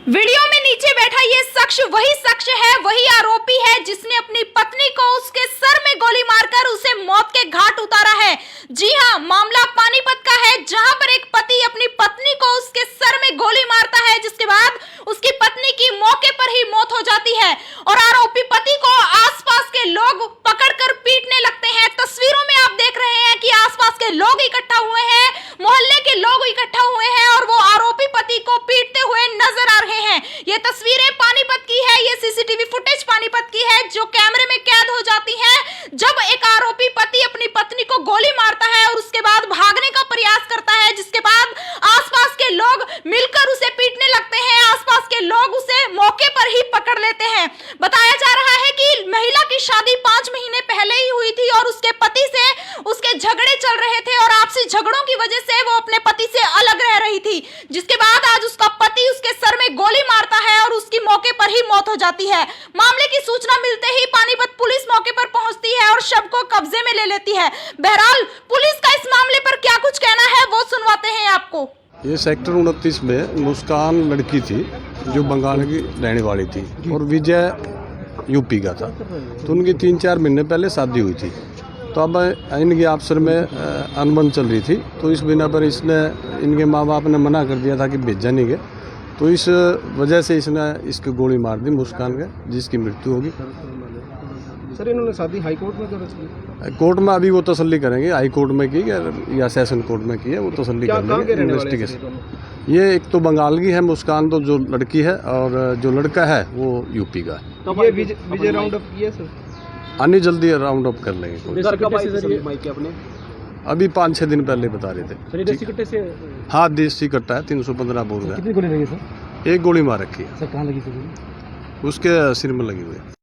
Video में नीचे बैठा ये शख्स वही आरोपी है जिसने अपनी पत्नी को उसके सर में गोली मारकर उसे मौत के घाट उतारा है। जी हां, मामला पानीपत का है, जहां पर एक पति अपनी पत्नी को उसके सर में गोली मारता है, जिसके बाद उसकी पत्नी की मौके पर ही मौत हो जाती है और आरोपी पति को आसपास के लोग पकड़कर पीटने लगते हैं। तस्वीरों में आप देख रहे हैं कि आसपास के लोग इकट्ठा हुए हैं, मोहल्ले के लोग इकट्ठा हुए हैं और वो आरोपी पति को पीटते हुए नजर आ रहे हैं। ये तस्वीरें पानीपत की है, ये सीसीटीवी फुटेज पानीपत की है जो कैमरे में कैद हो जाती है जब एक आरोपी पति अपनी पत्नी को गोली मारता है और उसके बाद भागने का प्रयास करता है, जिसके बाद आसपास के लोग मिलकर उसे पीटने लगते हैं। आसपास के लोग उसे मौके पर ही पकड़ लेते हैं। बताया जा रहा है कि महिला की शादी 5 महीने पहले ही हुई थी और उसके पति से उसके झगड़े चल रहे थे और आपसी झगड़ों की वजह से वो अपने पति से अलग रह रही थी, जिसके बाद आज उसका पति उसके सर में गोली मारता है और उसकी मौके पर ही मौत हो जाती है। मामले की सूचना मिलते ही पानीपत पुलिस मौके पर पहुंचती है और शव को कब्जे में ले लेती है। बहरहाल पुलिस का इस मामले पर क्या कुछ कहना है वो सुनवाते हैं आपको। ये सेक्टर 29 में मुस्कान लड़की थी जो बंगाल की रहने वाली थी और विजय यूपी का था। तो उनकी 3-4 महीने पहले शादी हुई थी। तो अब इनकी आपसर में अनबन चल रही थी, तो इस बिना पर इसने इनके माँ बाप ने मना कर दिया था कि भेजा नहीं गए। तो इस वजह से इसने इसकी गोली मार दी मुस्कान के, जिसकी मृत्यु होगी। सर, इन्होंने शादी हाई कोर्ट में कर कोर्ट में अभी वो तसल्ली करेंगे, हाई कोर्ट में की या सेशन कोर्ट में की है, वो तसल्ली कर लेंगे। इन्वेस्टिगेशन ये एक तो बंगाल की है मुस्कान, तो जो लड़की है, और जो लड़का है वो यूपी का है। तो ये विजय राउंड अप किया सर, आनी जल्दी राउंड अप कर लेंगे। अभी 5-6 दिन पहले बता रहे थे। देसी कट्टे से? हाँ, देसी कट्टा है, 315 बोल रहा है। कितनी गोली लगी सर? एक गोली मार रखी है सर। कहाँ लगी सर? उसके सिर में लगी हुई है।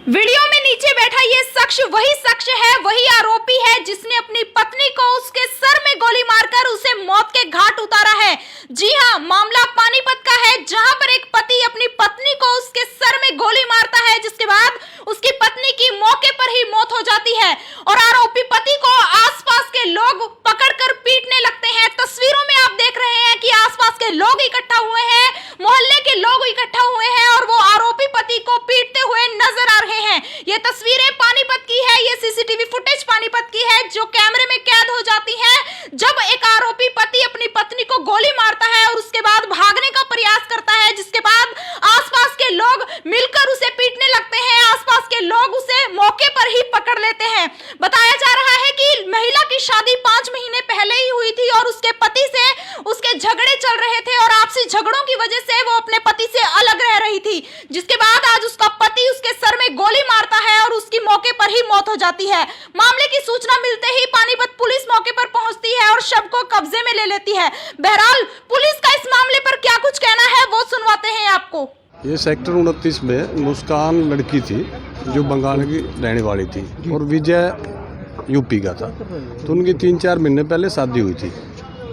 वीडियो में नीचे बैठा ये शख्स वही आरोपी है जिसने अपनी पत्नी को उसके सर में गोली मारकर उसे मौत के घाट उतारा है। जी हां, मामला पानीपत का है, जहां पर एक पति अपनी पत्नी को उसके सर में गोली मारता है, जिसके बाद उसकी पत्नी की मौके पर ही मौत हो जाती है और आरोपी पति को आसपास के लोग पकड़कर पीटने लगते हैं। तस्वीरों में आप देख रहे हैं कि आसपास के लोग इकट्ठा हुए हैं, मोहल्ले के लोग इकट्ठा हुए हैं और वो आरोपी पति को पीटते हुए नजर आ रहे हैं। ये तस्वीरें पानीपत की है, ये सीसीटीवी फुटेज पानीपत की है जो कैमरे में कैद हो जाती है जब एक आरोपी पति अपनी पत्नी को गोली मारता है और उसके बाद भागने का प्रयास करता है, जिसके बाद आसपास के लोग मिलकर उसे पीटने लगते हैं। आसपास के लोग उसे मौके पर ही पकड़ लेते हैं। बताया जा रहा है कि महिला की शादी 5 महीने पहले ही हुई थी और उसके पति से उसके झगड़े चल रहे थे और आपसी झगड़ों की वजह से वो अपने पति से अलग रह रही थी, जिसके बाद आज उसका पति उसके सर में गोली मारता है और उसकी मौके पर ही मौत हो जाती है। मामले की सूचना मिलते ही पानीपत पुलिस मौके पर पहुंचती है और शव को कब्जे में ले लेती है। बहरहाल पुलिस का इस मामले पर क्या कुछ कहना है वो सुनवाते हैं आपको। ये सेक्टर 29 में मुस्कान लड़की थी जो बंगाल की रहने वाली थी और विजय यूपी का था। तो उनकी 3-4 महीने पहले शादी हुई थी।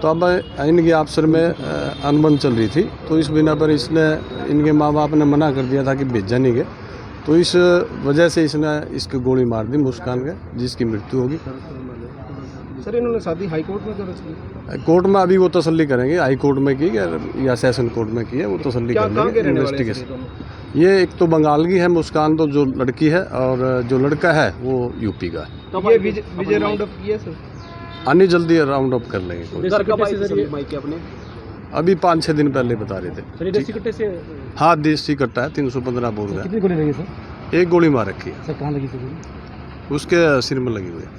तो अब इनकी आपसर में अनबन चल रही थी, तो इस बिना पर इसने इनके माँ बाप ने मना कर दिया था कि भेजा नहीं गए। तो इस वजह से इसने इसकी गोली मार दी मुस्कान के, जिसकी मृत्यु होगी। सर, इन्होंने शादी हाई कोर्ट में कर कोर्ट में अभी वो तसल्ली करेंगे, हाई कोर्ट में की या सेशन कोर्ट में की है, वो तसल्ली कर लेंगे। इन्वेस्टिगेशन ये एक तो बंगाल की है मुस्कान, तो जो लड़की है, और जो लड़का है वो यूपी का है। तो ये विजय राउंड अप किया सर? आनी जल्दी राउंड अप कर लेंगे। अभी 5-6 दिन पहले बता रहे थे। देसी कट्टे से? हाँ, देसी कट्टा है, 315 बोल रहा है। कितनी गोली लगी सर? एक गोली मार रखी है सर। कहाँ लगी सर? उसके सिर में लगी हुई है।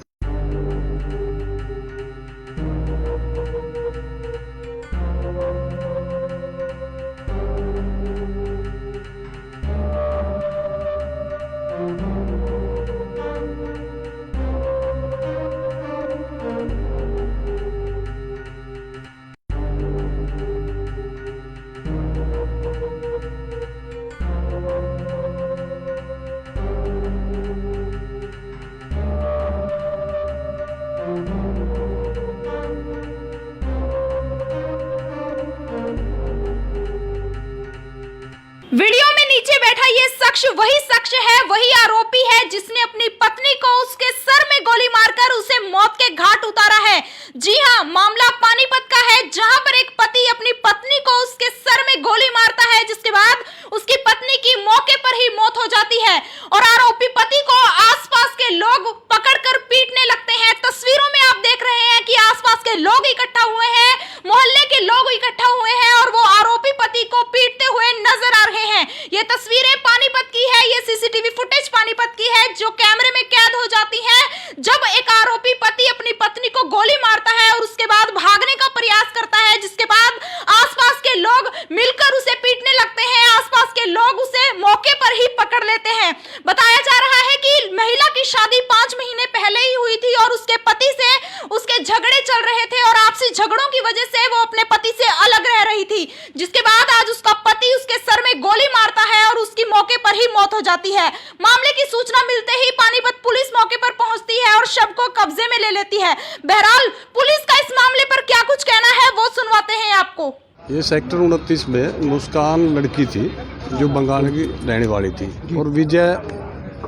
वीडियो में नीचे बैठा ये शख्स है वही आरोपी है जिसने अपनी पत्नी को उसके सर में गोली मारकर उसे मौत के घाट उतारा है। जी हां, मामला पानीपत का है, जहां पर एक पति अपनी पत्नी को उसके सर में गोली मारता है, जिसके बाद उसकी पत्नी की मौके पर ही मौत हो जाती है और आरोपी पति को आसपास के लोग पकड़कर पीटने लगते हैं। तस्वीरों में आप देख रहे हैं कि आसपास के लोग इकट्ठा हुए हैं, मोहल्ले के लोग इकट्ठा हुए हैं और वो आरोपी पति को पीटते हुए नजर आ रहे हैं। ये तस्वीरें पानीपत की है, ये सीसीटीवी फुटेज पानीपत की है जो कैमरे में कैद हो जाती है जब एक आरोपी पति अपनी पत्नी को गोली मारता है और उसके बाद भागने का प्रयास करता है, जिसके बाद आसपास के लोग मिलकर उसे पीटने लगते हैं। आसपास के लोग उसे मौके पर ही पकड़ लेते हैं। बताया जा रहा है कि महिला की शादी 5 महीने पहले ही हुई थी और उसके पति से उसके झगड़े चल रहे थे और आपसी झगड़ों की वजह से वो अपने पति से अलग रह रही थी, जिसके बाद आज उसका पति उसके सर में गोली मारता है और उसकी मौके पर ही मौत हो जाती है। मामले की सूचना मिलते ही पानीपत पुलिस मौके पर पहुंचती है और शव को कब्जे में ले लेती है। बहरहाल पुलिस का इस मामले पर क्या कुछ कहना है वो सुनवाते हैं आपको। ये सेक्टर 29 में मुस्कान लड़की थी जो बंगाल की रहने वाली थी और विजय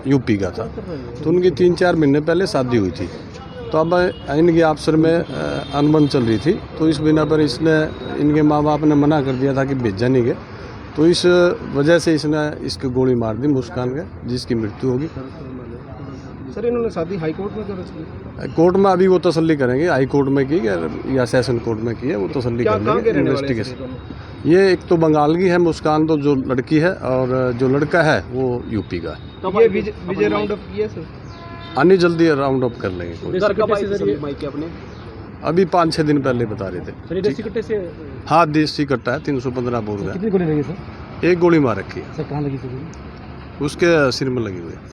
यूपी का था। तो उनकी 3-4 महीने पहले शादी हुई थी। तो अब इनकी आपसर में अनबन चल रही थी, तो इस बिना पर इनके माँ बाप ने मना कर दिया था कि भेजा नहीं गया। तो इस वजह से इसने इसको गोली मार दी मुस्कान के, जिसकी मृत्यु होगी। सर इन्होंने शादी हाई कोर्ट में कर रखी? कोर्ट में अभी वो तसल्ली करेंगे, हाई कोर्ट में की या सेशन कोर्ट में की है, वो तसल्ली करेंगे इन्वेस्टिगेशन। ये एक तो बंगाल की है मुस्कान, तो जो लड़की है, और जो लड़का है वो यूपी का है। तो ये विजय राउंड अप किया सर? आनी जल्दी राउंड अप कर लेंगे। अभी 5-6 दिन पहले बता रहे थे। देसी कट्टे से? हाँ, देसी कट्टा है, 315 बोर का। कितनी गोली लगी सर? एक गोली मार रखी है। सर कहाँ लगी सर? उसके सिर में लगी हुई है।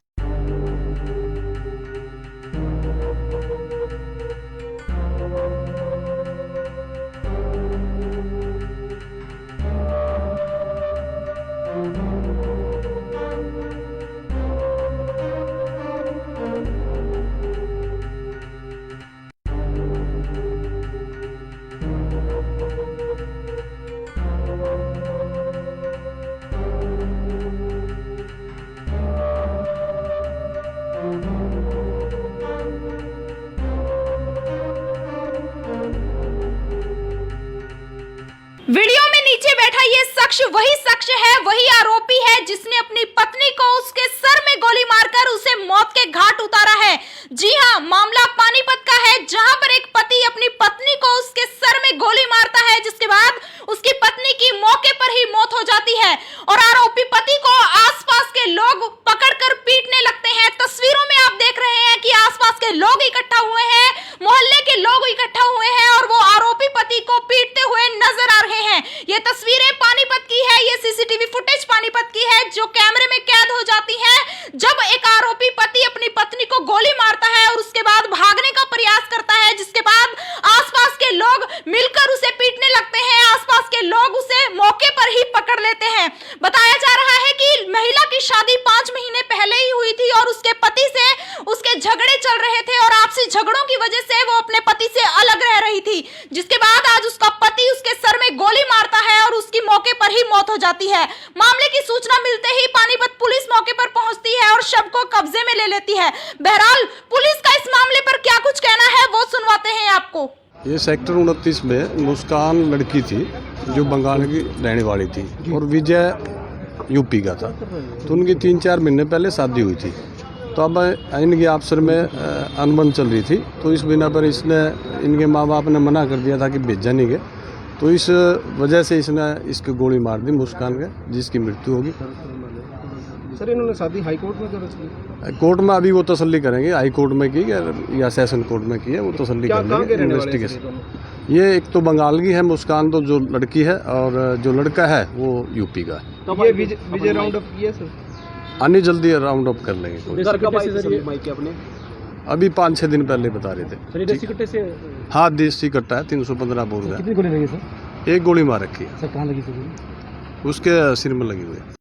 वीडियो में नीचे बैठा ये शख्स है वही आरोपी है जिसने अपनी पत्नी को उसके सर में गोली मारकर उसे मौत के घाट उतारा है। जी हां, मामला पानीपत का है, जहां पर एक पति अपनी पत्नी को उसके सर में गोली मारता है, जिसके बाद उसकी पत्नी की मौके पर ही मौत हो जाती है और आरोपी पति को आसपास के लोग पकड़कर पीटने लगते हैं। तस्वीरों में आप देख रहे हैं कि आसपास के लोग इकट्ठा हुए हैं, मोहल्ले के लोग इकट्ठा हुए हैं और वो आरोपी पति को पीटते हुए नजर आ रहे हैं। ये तस्वीरें पानीपत की है, ये सीसीटीवी फुटेज पानीपत की है जो कैमरे में कैद हो जाती है जब एक आरोपी पति अपनी पत्नी को गोली मारता है और उसके बाद भागने का प्रयास करता है, जिसके बाद आसपास के लोग मिलकर उसे पीटने लगते हैं। आसपास के लोग उसे मौके पर ही पकड़ लेते हैं। बताया जा रहा है कि महिला की शादी 5 महीने पहले ही हुई थी और उसके पति से उसके झगड़े चल रहे थे और आपसी झगड़ों की वजह से वो अपने पति से अलग रह रही थी, जिसके बाद आज उसका पति उसके सर में गोली मारता है और उसकी मौके पर ही मौत हो जाती है। मामले की सूचना मिलते ही पानीपत पुलिस मौके पर पहुंचती है और शव को कब्जे में ले लेती है। बहरहाल पुलिस का इस मामले पर क्या कुछ कहना है वो सुनवाते हैं आपको। ये सेक्टर 29 में मुस्कान लड़की थी जो बंगाल की रहने वाली थी और विजय यूपी का था। तो उनकी 3-4 महीने पहले शादी हुई थी। तो अब इनकी आपसर में अनबन चल रही थी, तो इस बिना पर इनके माँ बाप ने मना कर दिया था कि भेजा नहीं गया। तो इस वजह से इसको गोली मार दी मुस्कान के, जिसकी मृत्यु होगी। सर इन्होंने शादी हाई कोर्ट में कर रखी? कोर्ट में अभी वो तसल्ली करेंगे, हाई कोर्ट में की या सेशन कोर्ट में की है, वो तसल्ली कर लेंगे इन्वेस्टिगेशन। ये एक तो बंगाल की है मुस्कान, तो जो लड़की है, और जो लड़का है वो यूपी का है। तो ये विजय राउंड अप किया सर? आनी जल्दी राउंड अप कर लेंगे। अभी 5-6 दिन पहले बता रहे थे। देसी कट्टे से? हाँ, देसी कट्टा है, 315 बोर का। कितनी गोली लगी सर? एक गोली मार रखी है। सर कहाँ लगी सर? उसके सिर में लगी हुई है।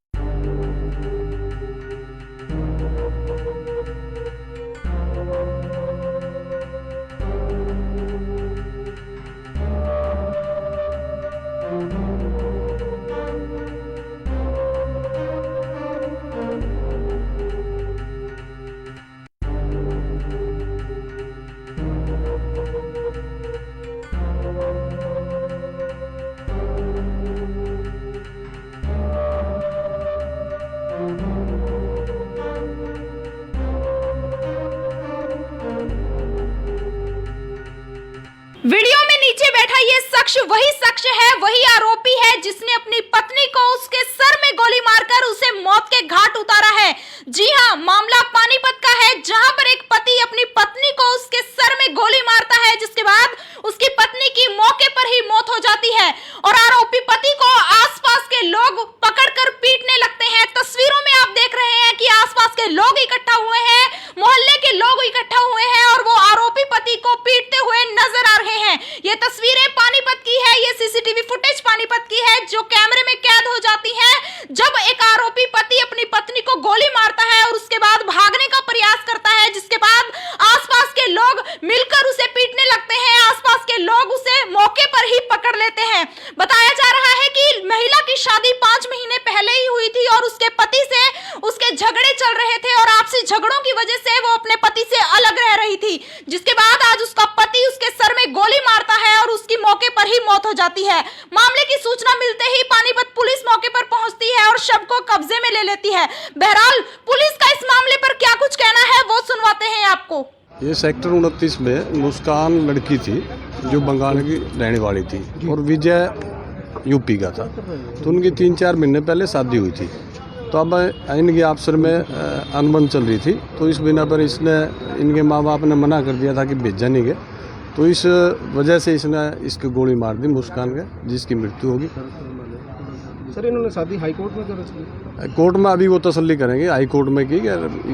नीचे बैठा ये शख्स है, वही आरोपी है जिसने अपनी पत्नी को उसके सर में गोली मारकर उसे मौत के घाट उतारा है। जी हां, मामला पानीपत का है, जहां पर एक पति अपनी पत्नी को उसके सर में गोली मारता है, जिसके बाद उसकी पत्नी की मौके पर ही मौत हो जाती है और आरोपी पति को आसपास के लोग पकड़कर पीटने लगते हैं। तस्वीरों में आप देख रहे हैं कि आसपास के लोग इकट्ठा हुए हैं, मोहल्ले के लोग इकट्ठा हुए हैं और वो आरोपी पति को पीटते हुए नजर आ रहे हैं। ये तस्वीरें पानीपत की है, ये सीसीटीवी फुटेज पानीपत की है जो कैमरे में कैद हो जाती है जब एक आरोपी पति अपनी पत्नी को गोली मारता है और उसके बाद भागने का प्रयास करता है, जिसके बाद आसपास के लोग मिलकर उसे पीटने लगते हैं। आसपास के लोग उसे मौके पर ही पकड़ लेते हैं। बताया जा रहा है कि महिला की शादी 5 महीने पहले ही हुई थी और उसके पति से उसके झगड़े चल रहे थे और आपसी झगड़ों की वजह से वो अपने पति से अलग रह रही थी, जिसके बाद आज उसका पति उसके सर में गोली मारता है और उसकी मौके पर ही मौत हो जाती है। मामले की सूचना मिलते ही पानीपत पुलिस मौके पर पहुंचती है और शव को कब्जे में ले लेती है। बहरहाल पुलिस का इस मामले पर क्या कुछ कहना है वो सुनवाते हैं आपको। ये सेक्टर 29 में मुस्कान लड़की थी जो बंगाल की रहने वाली थी और विजय यूपी का था। तो उनकी 3-4 महीने पहले शादी हुई थी। तो अब इनके अफसर में अनबन चल रही थी, तो इस बिना पर इसने इनके माँ बाप ने मना कर दिया था कि भेजा नहीं गए। तो इस वजह से इसने इसकी गोली मार दी मुस्कान के, जिसकी मृत्यु होगी। सर इन्होंने शादी हाई कोर्ट में दर्ज की? कोर्ट में अभी वो तसल्ली करेंगे, हाई कोर्ट में की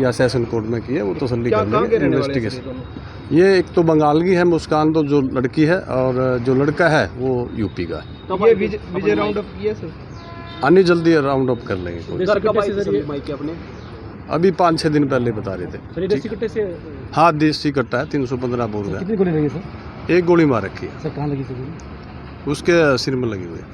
या सेशन कोर्ट में की है, वो तसल्ली कर लेंगे। इन्वेस्टिगेशन ये एक तो बंगाल की है मुस्कान, तो जो लड़की है, और जो लड़का है वो यूपी का है। तो ये विजय राउंड अप किया सर? आनी जल्दी राउंड अप कर लेंगे। अभी 5-6 दिन पहले बता रहे थे। देसी कट्टे से? हाँ, देसी कट्टा है, 315 बोल रहा है। कितनी गोली लगी सर? एक गोली मार रखी है। सर कहाँ लगी सर? उसके सिर में लगी हुई है।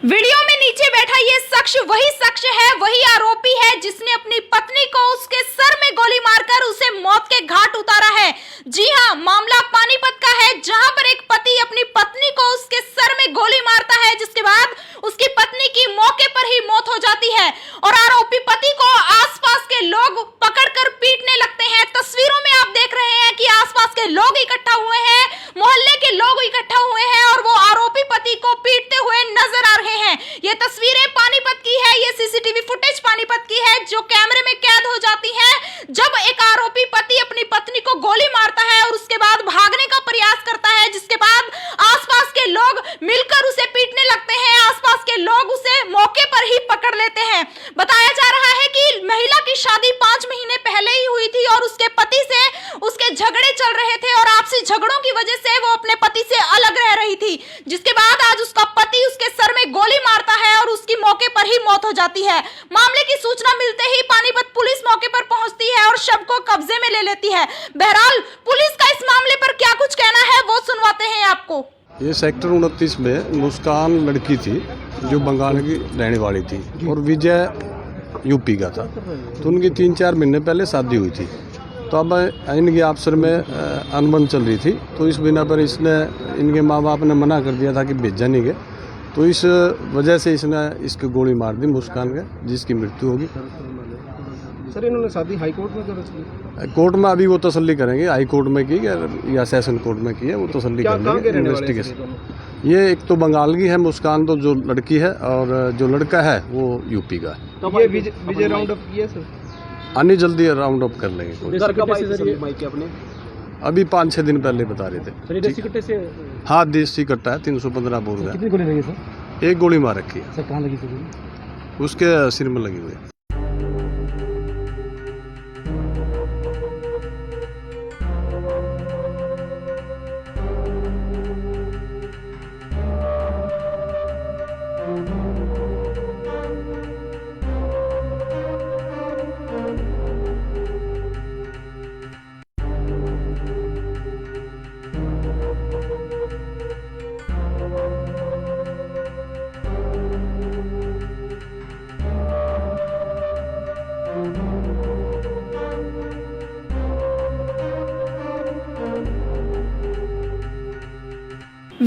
वीडियो में नीचे बैठा ये शख्स है, वही आरोपी है जिसने अपनी पत्नी को उसके सर में गोली मारकर उसे मौत के घाट उतारा है। जी हां, मामला पानीपत का है, जहां पर एक पति अपनी पत्नी को उसके सर में गोली मारता है, जिसके बाद उसकी पत्नी की मौके पर ही मौत हो जाती है और आरोपी पति को आसपास के लोग पकड़कर पीटने लगते हैं। तस्वीरों में आप देख रहे हैं कि आसपास के लोग इकट्ठा हुए हैं, मोहल्ले के लोग इकट्ठा हुए हैं और वो आरोपी पति को पीटते हुए नजर आ रहे हैं। ये तस्वीरें पानीपत की है, ये सीसीटीवी फुटेज पानीपत की है जो कैमरे में कैद हो जाती है जब एक आरोपी पति अपनी पत्नी को गोली मारता है और उसके बाद भागने का प्रयास करता है, जिसके बाद आसपास के लोग मिलकर उसे पीटने लगते हैं। आसपास के लोग उसे मौके पर ही पकड़ लेते हैं। बताया जा रहा है कि महिला की शादी 5 महीने पहले ही हुई थी और उसके पति से उसके झगड़े चल रहे थे और आपसी झगड़ों की वजह से वो अपने पति से अलग रह रही थी, जिसके बाद आज उसका पति उसके सर में गोली मारता है और उसकी मौके पर ही मौत हो जाती है। मामले की सूचना मिलते ही पानीपत पुलिस मौके पर पहुंचती है और शव को कब्जे में ले लेती है। बहरहाल पुलिस का इस मामले पर क्या कुछ कहना है वो सुनवाते हैं आपको। ये सेक्टर 29 में मुस्कान लड़की थी जो बंगाल की रहने वाली थी और विजय यूपी का था। तो उनकी 3-4 महीने पहले शादी हुई थी। तो अब इनके अफसर में अनबन चल रही थी, तो इस बिना पर इसने इनके माँ बाप ने मना कर दिया था कि भेजा नहीं गए। तो इस वजह से इसने इसकी गोली मार दी मुस्कान के, जिसकी मृत्यु होगी। सर इन्होंने शादी हाई कोर्ट में दर्ज की? कोर्ट में अभी वो तसल्ली करेंगे, हाई कोर्ट में की या सेशन कोर्ट में की है, वो तसल्ली कर लेंगे। इन्वेस्टिगेशन ये एक तो बंगाल की है मुस्कान, तो जो लड़की है, और जो लड़का है वो यूपी का है। तो ये विजय राउंड अप किया सर? आनी जल्दी राउंड अप कर लेंगे। अभी 5-6 दिन पहले बता रहे थे। देसी कट्टे से? हाँ, देसी कट्टा है, 315 बोल रहा है। कितनी गोली लगी सर? एक गोली मार रखी है। सर कहाँ लगी सर? उसके सिर में लगी हुई है।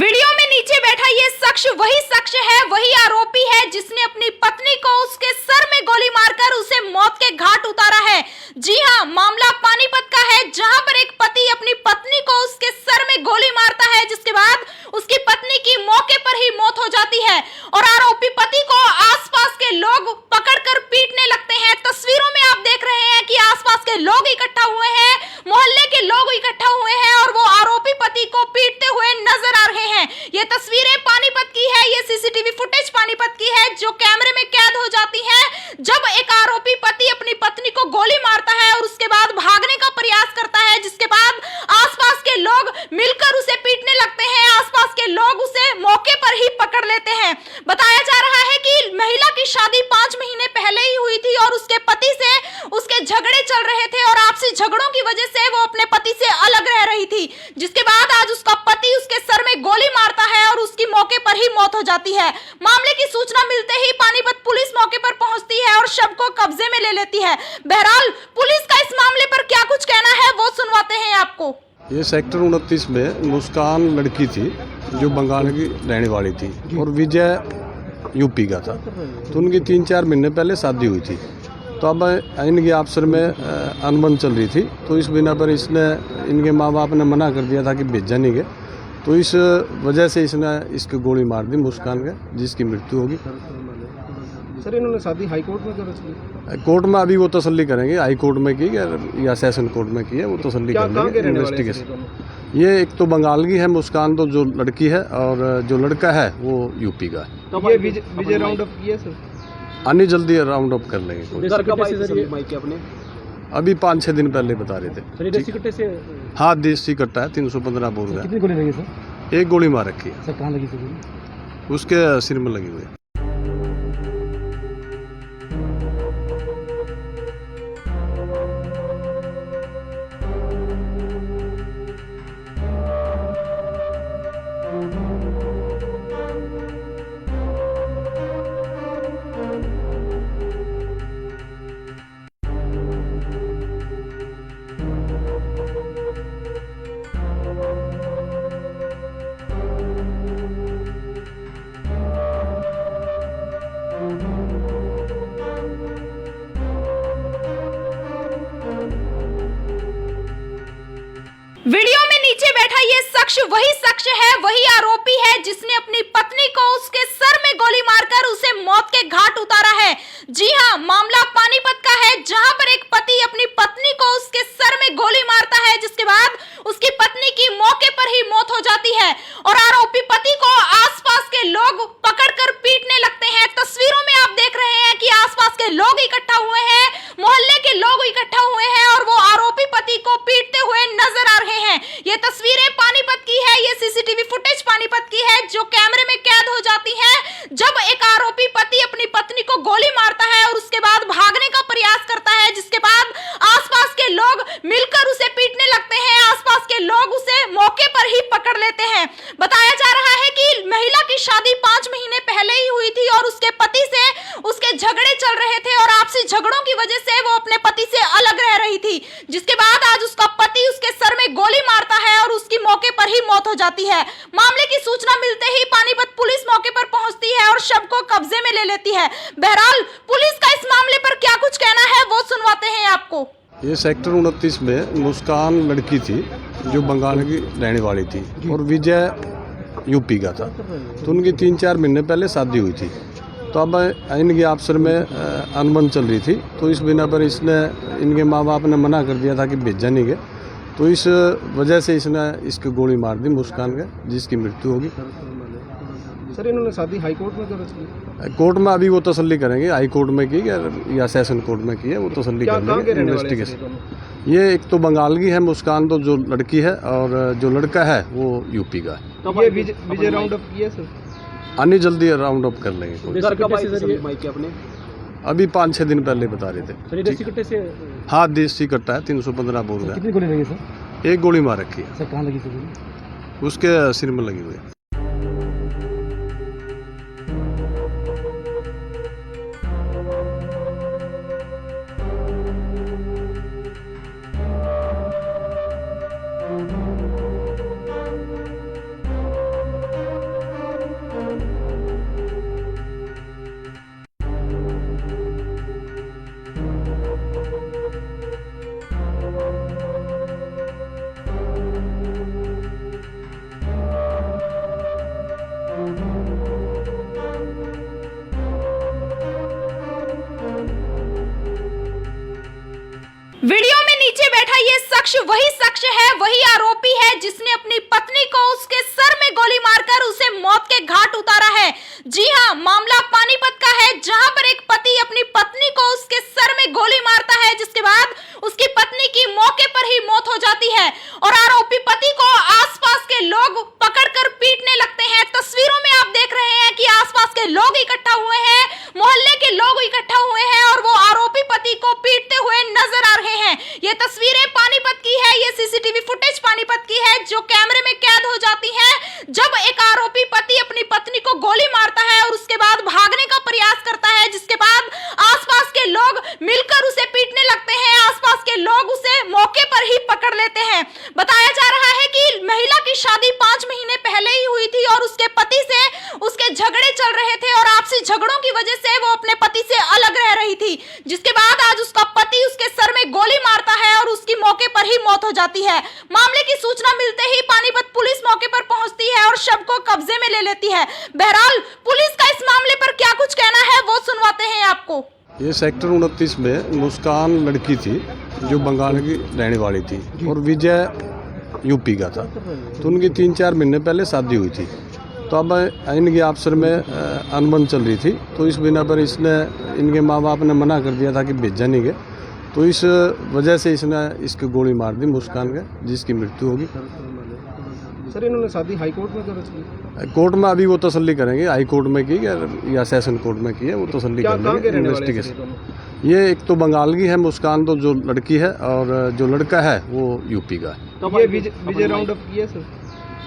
वीडियो में नीचे बैठा ये शख्स वही शख्स है, वही आरोपी है जिसने अपनी पत्नी को उसके सर में गोली मारकर उसे मौत के घाट उतारा है। जी हां, मामला पानीपत का है, जहां पर एक पति अपनी पत्नी को उसके सर में गोली मारता है, जिसके बाद उसकी पत्नी की मौके पर ही मौत हो जाती है और आरोपी पति को आसपास के लोग पकड़कर पीटने लगते हैं। तस्वीरों में आप देख रहे हैं कि आसपास के लोग इकट्ठा हुए हैं, मोहल्ले के लोग इकट्ठा हुए हैं और वो आरोपी पति को पीटते हुए नजर आ रहे हैं। ये तस्वीरें पानीपत की है, ये सीसीटीवी फुटेज पानीपत की है जो कैमरे में कैद हो जाती है जब एक आरोपी पति अपनी पत्नी को गोली मारता है और उसके बाद भागने का प्रयास करता है, जिसके बाद आसपास के लोग मिलकर उसे पीटने लगते हैं। आसपास के लोग उसे मौके पर ही पकड़ लेते हैं। बताया जा रहा है कि महिला की शादी 5 महीने पहले ही हुई थी और उसके पति से उसके झगड़े चल रहे थे और आपसी झगड़ों की वजह से वो अपने पति से अलग रह रही थी, जिसके बाद आज उसका पति उसके सर में गोली मारता है और उसकी मौके पर ही मौत हो जाती है। मामले की सूचना मिलते ही पानीपत पुलिस मौके पर पहुंचती है और शव को कब्जे में ले लेती है। बहरहाल पुलिस का इस मामले पर क्या कुछ कहना है वो सुनवाते हैं आपको। ये सेक्टर 29 में मुस्कान लड़की थी जो बंगाल की रहने वाली थी और विजय यूपी का था। तो उनकी 3-4 महीने पहले शादी हुई थी। तो अब इनकी आपसर में अनबन चल रही थी, तो इस बिना पर इसने इनके माँ बाप ने मना कर दिया था कि भेजा नहीं गया। तो इस वजह से इसने इसकी गोली मार दी मुस्कान का, जिसकी मृत्यु होगी। सर इन्होंने शादी हाई कोर्ट में कर रखी? कोर्ट में अभी वो तसल्ली करेंगे, हाई कोर्ट में की या सेशन कोर्ट में की है, वो तसल्ली कर लेंगे। इन्वेस्टिगेशन ये एक तो बंगाल की है मुस्कान, तो जो लड़की है, और जो लड़का है वो यूपी का है। तो ये विजय राउंड अप किया सर? आनी जल्दी राउंड अप कर लेंगे। अपने अभी 5-6 दिन पहले बता रहे थे। देसी कट्टे से? हाँ, देसी कट्टा है, 315 बोर का। कितनी गोली लगी सर? एक गोली मार रखी है। सर कहाँ लगी सर? उसके सिर में लगी हुई है। वीडियो में नीचे बैठा ये शख्स वही शख्स है, वही आरोपी है जिसने अपनी पत्नी को उसके सर में गोली मारकर उसे मौत के घाट उतारा है। जी हां, मामला पानीपत का है, जहां पर एक पति अपनी पत्नी को उसके सर में गोली मारता है, जिसके बाद उसकी पत्नी की मौके पर ही मौत हो जाती है और आरोपी पति को आसपास के लोग पकड़कर पीटने लगते हैं। तस्वीरों में आप देख रहे हैं कि आसपास के लोग इकट्ठा हुए हैं, मोहल्ले के लोग इकट्ठा हुए हैं और वो आरोपी पति को पीटते हुए नजर आ रहे हैं। ये तस्वीरें पानीपत की है, ये सीसीटीवी फुटेज पानीपत की है जो कैमरे में कैद हो जाती है जब एक आरोपी पति अपनी पत्नी को गोली मारता है और उसके बाद भागने का प्रयास करता है, जिसके बाद आसपास के लोग मिलकर उसे पीटने लगते हैं। आसपास के लोग उसे मौके पर ही पकड़ लेते हैं। बताया जा रहा है कि महिला की शादी 5 महीने पहले ही हुई थी और उसके पति से उसके झगड़े चल रहे थे और आपसी झगड़ों की वजह से वो अपने पति से अलग रह रही थी, जिसके बाद आज उसका पति उसके सर में गोली मारता है और उसकी मौके पर ही मौत हो जाती है। मामले की सूचना मिलते ही पानीपत पुलिस मौके पर पहुंचती है और शव को कब्जे में ले लेती है। बहरहाल पुलिस का इस मामले पर क्या कुछ कहना है वो सुनवाते हैं आपको। ये सेक्टर 29 में मुस्कान लड़की थी जो बंगाल की रहने वाली थी और विजय यूपी का था। तो उनकी 3-4 महीने पहले शादी हुई थी। तो अब इनकी आपसर में अनबन चल रही थी, तो इस बिना पर इसने इनके माँ बाप ने मना कर दिया था कि भेजा नहीं गया। तो इस वजह से इसने इसकी गोली मार दी मुस्कान का, जिसकी मृत्यु होगी। सर इन्होंने शादी हाई कोर्ट में कर रखी? कोर्ट में अभी वो तसल्ली करेंगे, हाई कोर्ट में की या सेशन कोर्ट में की है, वो तसल्ली कर लेंगे। इन्वेस्टिगेशन ये एक तो बंगाल की है मुस्कान, तो जो लड़की है, और जो लड़का है वो यूपी का है। तो ये विजय राउंड अप किया सर? आनी जल्दी राउंड अप कर लेंगे। अपने अभी 5-6 दिन पहले बता रहे थे। देसी कट्टे से? हाँ, देसी कट्टा है, 315 बोर का। कितनी गोली लगी सर? एक गोली मार रखी है। सर कहाँ लगी सर? उसके सिर में लगी हुई है। वीडियो में नीचे बैठा ये शख्स वही शख्स है, वही आरोपी है जिसने अपनी पत्नी को उसके सर में गोली मारकर उसे मौत के घाट उतारा है। जी हां, मामला पानीपत का है, जहां पर एक पति अपनी पत्नी को उसके सर में गोली मारता है, जिसके बाद उसकी पत्नी की मौके पर ही मौत हो जाती है और आरोपी पति को आसपास के लोग पकड़कर पीटने लगते हैं। तस्वीरों में आप देख रहे हैं कि आसपास के लोग इकट्ठा हुए हैं, मोहल्ले के लोग इकट्ठा हुए हैं और वो आरोपी पति को पीटते हुए नजर आ रहे हैं। ये तस्वीरें पानीपत की है, ये सीसीटीवी फुटेज पानीपत की है जो कैमरे में कैद हो जाती है जब एक आरोपी पति अपनी पत्नी को गोली मारता है और उसके बाद भागने का प्रयास करता है, जिसके बाद आसपास के लोग मिलकर उसे पीटने लगते हैं। आसपास के लोग उसे मौके पर ही पकड़ लेते हैं। बताया जा रहा है कि महिला की शादी 5 महीने पहले ही हुई थी और उसके पति से उसके झगड़े चल रहे थे और आपसी झगड़ों की वजह से वो अपने पति से अलग रह रही थी, जिसके बाद आज उसका पति उसके सर में गोली मारता है और उसकी मौके पर ही मौत हो जाती है। मामले की सूचना मिलते ही पानीपत पुलिस मौके पर पहुंचती है और शव को कब्जे में ले लेती है। बहरहाल पुलिस का इस मामले पर क्या कुछ कहना है वो सुनवाते हैं आपको। ये सेक्टर 29 में मुस्कान लड़की थी जो बंगाल की रहने वाली थी और विजय यूपी का था। तो उनकी 3-4 महीने पहले शादी हुई थी। तो अब इनकी आपसर में अनबन चल रही थी, तो इस बिना पर इसने इनके माँ बाप ने मना कर दिया था कि भेजा नहीं गए। तो इस वजह से इसने इसकी गोली मार दी मुस्कान के, जिसकी मृत्यु होगी। सर इन्होंने शादी हाई कोर्ट में कर रखी? कोर्ट में अभी वो तसल्ली करेंगे, हाई कोर्ट में की या सेशन कोर्ट में की है, वो तसल्ली कर लेंगे इन्वेस्टिगेशन। ये एक तो बंगाल की है मुस्कान, तो जो लड़की है, और जो लड़का है वो यूपी का है। तो ये विजय राउंड अप किया सर?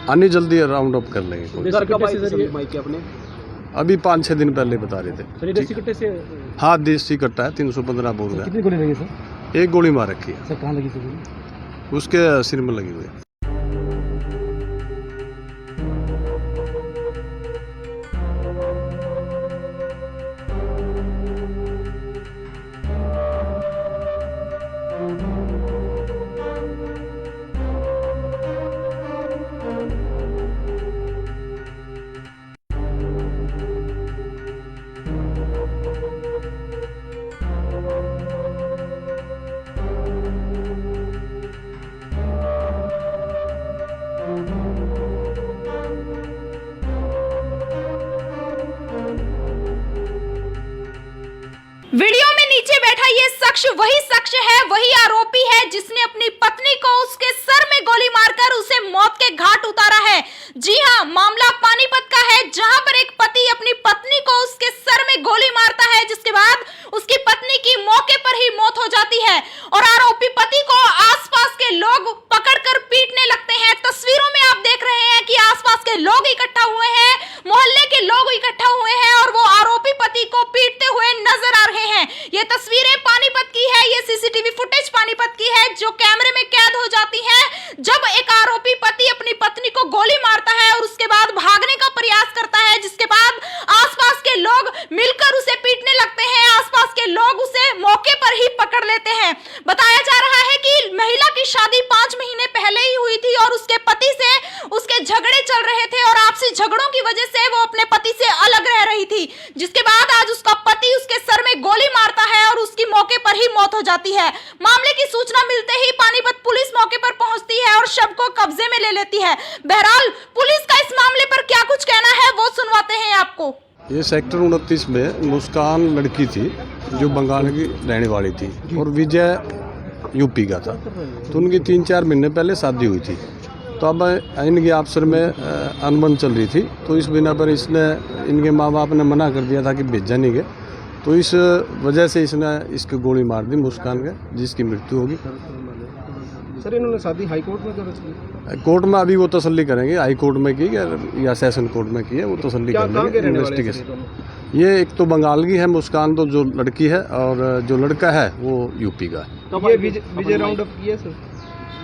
आनी जल्दी राउंड अप कर लेंगे। अभी 5-6 दिन पहले बता रहे थे। देसी कट्टे से? हाँ, देसी कट्टा है, 315 बोल रहा है। कितनी गोली लगी सर? एक गोली मार रखी है। सर कहाँ लगी सर? उसके सिर में लगी हुई है। वीडियो में नीचे बैठा ये शख्स वही शख्स है, वही आरोपी है जिसने अपनी पत्नी को उसके सर में गोली मारकर उसे मौत के घाट उतारा है। जी हां, मामला पानीपत का है, जहां पर एक पति अपनी पत्नी को उसके सर में गोली मारता है, जिसके बाद उसकी पत्नी की मौके पर ही मौत हो जाती है और आरोपी पति को आसपास के लोग पकड़कर पीटने लगते हैं। तस्वीरों में आप देख रहे हैं कि आसपास के लोग इकट्ठा हुए हैं, मोहल्ले के लोग इकट्ठा हुए हैं और वो आरोपी पति को पीटते हुए नजर आ रहे हैं। ये तस्वीरें पानीपत की है, ये सीसीटीवी फुटेज पानीपत की है जो कैमरे में कैद हो जाती है जब एक आरोपी पति अपनी पत्नी को गोली मारता है और उसके बाद भागने का प्रयास करता है, जिसके बाद आसपास के लोग मिलकर उसे पीटने लगते हैं। आसपास के लोग उसे मौके पर ही पकड़ लेते हैं। बताया जा रहा है कि महिला की शादी 5 महीने पहले ही हुई थी और उसके पति से उसके झगड़े चल रहे थे और आपसी झगड़ों की वजह से वो अपने पति से अलग रह रही थी, जिसके बाद आज उसका पति उसके सर में गोली मारता है और उसकी मौके पर ही मौत हो जाती है। मामले की सूचना मिलते ही पानीपत पुलिस मौके पर पहुंचती है और शव को कब्जे में ले लेती है। बहरहाल पुलिस का इस मामले पर क्या कुछ कहना है वो सुनवाते हैं आपको। ये सेक्टर 29 में मुस्कान लड़की थी जो बंगाल की रहने वाली थी और विजय यूपी का था। तो उनकी 3-4 महीने पहले शादी हुई थी। तो अब इनकी आपसर में अनबन चल रही थी, तो इस बिना पर इसने इनके माँ बाप ने मना कर दिया था कि भेजा नहीं गए। तो इस वजह से इसने इसकी गोली मार दी मुस्कान के, जिसकी मृत्यु होगी। सर इन्होंने शादी हाई कोर्ट में कर रखी? कोर्ट में अभी वो तसल्ली करेंगे, हाई कोर्ट में की या सेशन कोर्ट में की है, वो तसल्ली कर लेंगे इन्वेस्टिगेशन। ये एक तो बंगाल की है मुस्कान, तो जो लड़की है, और जो लड़का है वो यूपी का है। तो ये विजय राउंड अप किया सर?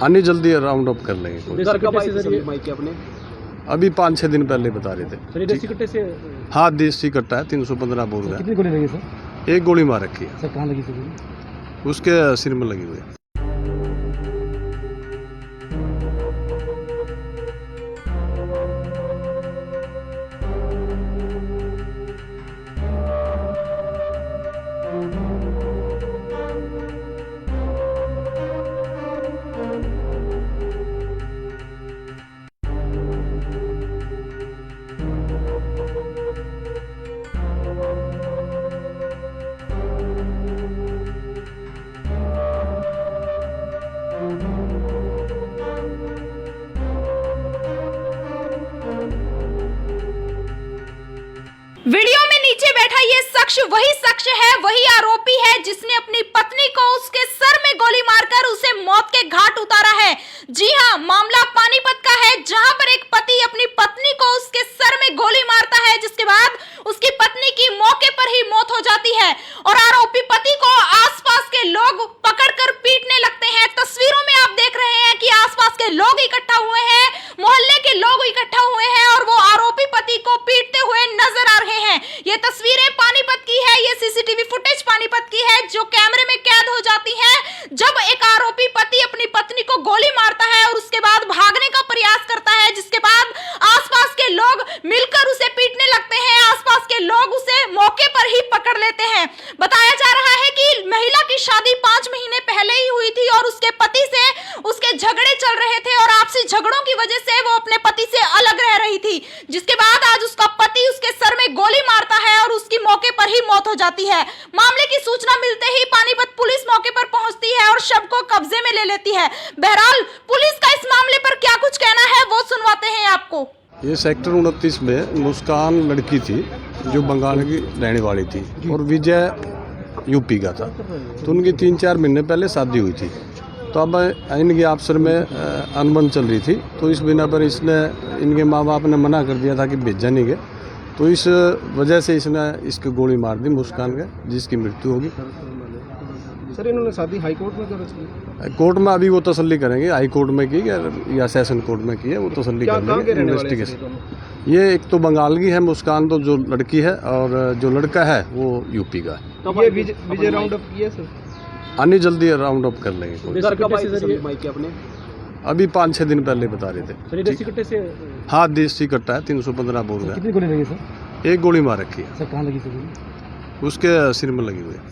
आनी जल्दी राउंड अप कर लेंगे। अभी 5-6 दिन पहले बता रहे थे। देसी कट्टे से? हाँ, देसी कट्टा है, 315 बोल रहा है। कितनी गोली लगी सर? एक गोली मार रखी है। सर कहाँ लगी सर? उसके सिर में लगी हुई है। वीडियो में नीचे बैठा ये शख्स वही शख्स है, वही आरोपी है जिसने अपनी पत्नी को उसके सर में गोली मारकर उसे मौत के घाट उतारा है। जी हां, मामला पानीपत का है, जहां पर एक पति अपनी पत्नी को उसके सर में गोली मारता है, जिसके बाद उसकी पत्नी की मौके पर ही मौत हो जाती है और आरोपी पति को आसपास के लोग पकड़कर पीटने लगते हैं। तस्वीरों में आप देख रहे हैं कि आसपास के लोग इकट्ठा हुए हैं, मोहल्ले के लोग इकट्ठा हुए हैं और वो आरोपी पति को पीटते हुए नजर आ रहे हैं। ये तस्वीरें पानीपत की है, ये सीसीटीवी फुटेज पानीपत की है जो कैमरे में कैद हो जाती है जब एक आरोपी पति अपनी पत्नी को गोली मारता है और उसके बाद भागने का प्रयास करता है, जिसके बाद आसपास के लोग मिलकर उसे पीटने लगते हैं। आसपास के लोग उसे मौके पर ही पकड़ लेते हैं। बताया जा रहा है कि महिला की शादी 5 महीने पहले ही हुई थी और उसके पति से उसके झगड़े चल रहे थे और आपसी झगड़ों की वजह से वो अपने पति से अलग रह रही थी, जिसके बाद आज उसका पति उसके सर में गोली मारता है और उसकी मौके पर ही मौत हो जाती है। मामले की सूचना मिलते ही पानीपत पुलिस मौके पर पहुंचती है और शव को कब्जे में ले लेती है। बहरहाल पुलिस का इस मामले पर क्या कुछ कहना है वो सुनवाते हैं आपको। ये सेक्टर 29 में मुस्कान लड़की थी जो बंगाल की रहने वाली थी और विजय यूपी का था। तो उनकी 3-4 महीने पहले शादी हुई थी। तो अब इनके आपसर में अनबन चल रही थी, तो इस बिना पर इसने इनके माँ बाप ने मना कर दिया था कि भेजा नहीं गए। तो इस वजह से इसने इसको गोली मार दी मुस्कान का, जिसकी मृत्यु होगी। सर इन्होंने शादी हाई कोर्ट में कर रखी? कोर्ट में अभी वो तसल्ली करेंगे, हाई कोर्ट में की या सेशन कोर्ट में की है, वो तसल्ली कर लेंगे। इन्वेस्टिगेशन ये एक तो बंगाल की है मुस्कान, तो जो लड़की है, और जो लड़का है वो यूपी का है। तो ये विजय राउंड अप किया सर? आनी जल्दी राउंड अप कर लेंगे। अभी 5-6 दिन पहले बता रहे थे। से हाँ, देसी कट्टा है, 315 बोल रहा है। कितनी गोली लगी सर? एक गोली मार रखी है। सर कहाँ लगी सर? उसके सिर में लगी हुई है।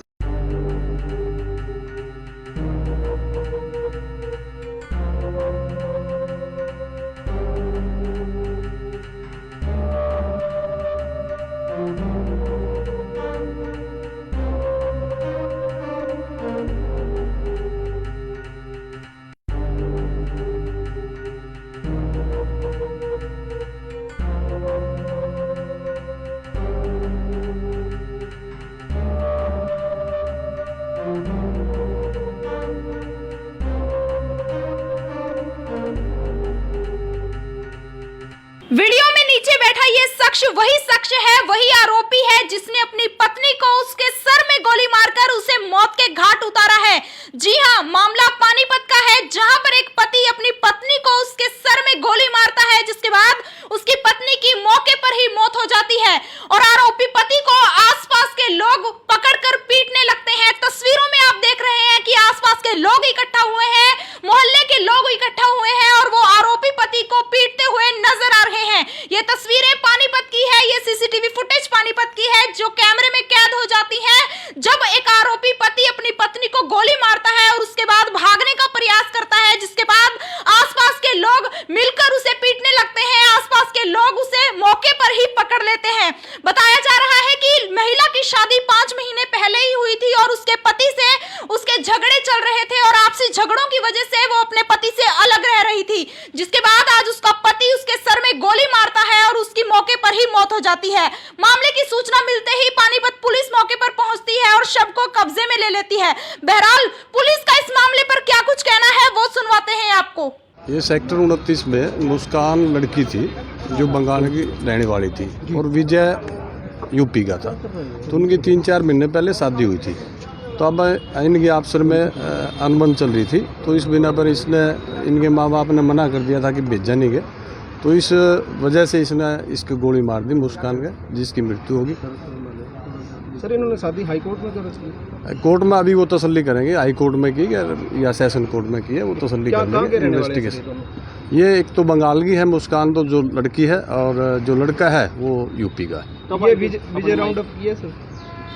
वीडियो में नीचे बैठा ये शख्स वही शख्स है, वही आरोपी है जिसने अपनी पत्नी को उसके सर में गोली मारकर उसे मौत के घाट उतारा है। जी हां, मामला पानीपत का है, जहां पर एक पति अपनी पत्नी को उसके सर में गोली मारता है, जिसके बाद उसकी पत्नी की मौके पर ही मौत हो जाती है और आरोपी पति को आसपास के लोग पकड़कर पीटने लगते हैं। तस्वीरों में आप देख रहे हैं कि आसपास के लोग इकट्ठा हुए हैं, मोहल्ले के लोग इकट्ठा हुए हैं और वो आरोपी पति को पीटते हुए नजर आ रहे हैं। ये तस्वीरें पानीपत की है, ये सीसीटीवी फुटेज पानीपत की है जो कैमरे में कैद हो जाती है जब एक आरोपी पति अपनी पत्नी को गोली मारता है और उसके बाद भागने का प्रयास करता है, जिसके बाद आसपास के लोग मिलकर उसे पीटने लगते हैं। आसपास के लोग उसे मौके पर ही पकड़ लेते हैं। बताया जा रहा है कि महिला की शादी 5 महीने पहले ही हुई थी और उसके पति से उसके झगड़े चल रहे थे और आपसी झगड़ों की वजह से वो अपने पति से अलग रह रही थी, जिसके बाद आज उसका पति उसके सर में गोली मारता है और उसकी मौके पर ही मौत हो जाती है। मामले की सूचना मिलते ही पानीपत पुलिस मौके पर पहुंचती है और शव को कब्जे में ले लेती है। बहरहाल पुलिस का इस मामले पर क्या कुछ कहना है वो सुनवाते हैं आपको। ये सेक्टर 29 में मुस्कान लड़की थी जो बंगाल की रहने वाली थी और विजय यूपी का था। तो उनकी 3-4 महीने पहले शादी हुई थी। तो अब इनके आपसर में अनबन चल रही थी, तो इस बिना पर इसने इनके माँ बाप ने मना कर दिया था कि भेजा नहीं गए। तो इस वजह से इसने इसको गोली मार दी मुस्कान का, जिसकी मृत्यु होगी। सर इन्होंने शादी हाई कोर्ट में कर रखी? कोर्ट में अभी वो तसल्ली करेंगे, हाई कोर्ट में की या सेशन कोर्ट में की है, वो तसल्ली कर लेंगे। इन्वेस्टिगेशन ये एक तो बंगाल की है मुस्कान, तो जो लड़की है, और जो लड़का है वो यूपी का है। तो ये विजय राउंड अप किया सर?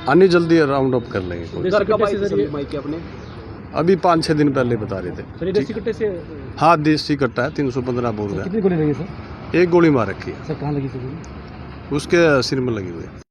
आनी जल्दी राउंड अप कर लेंगे। अभी 5-6 दिन पहले बता रहे थे। से हाँ, देसी कट्टा है, 315 बोल रहा है। कितनी गोली लगी सर? एक गोली मार रखी है। सर कहाँ लगी सर? उसके सिर में लगी हुई है।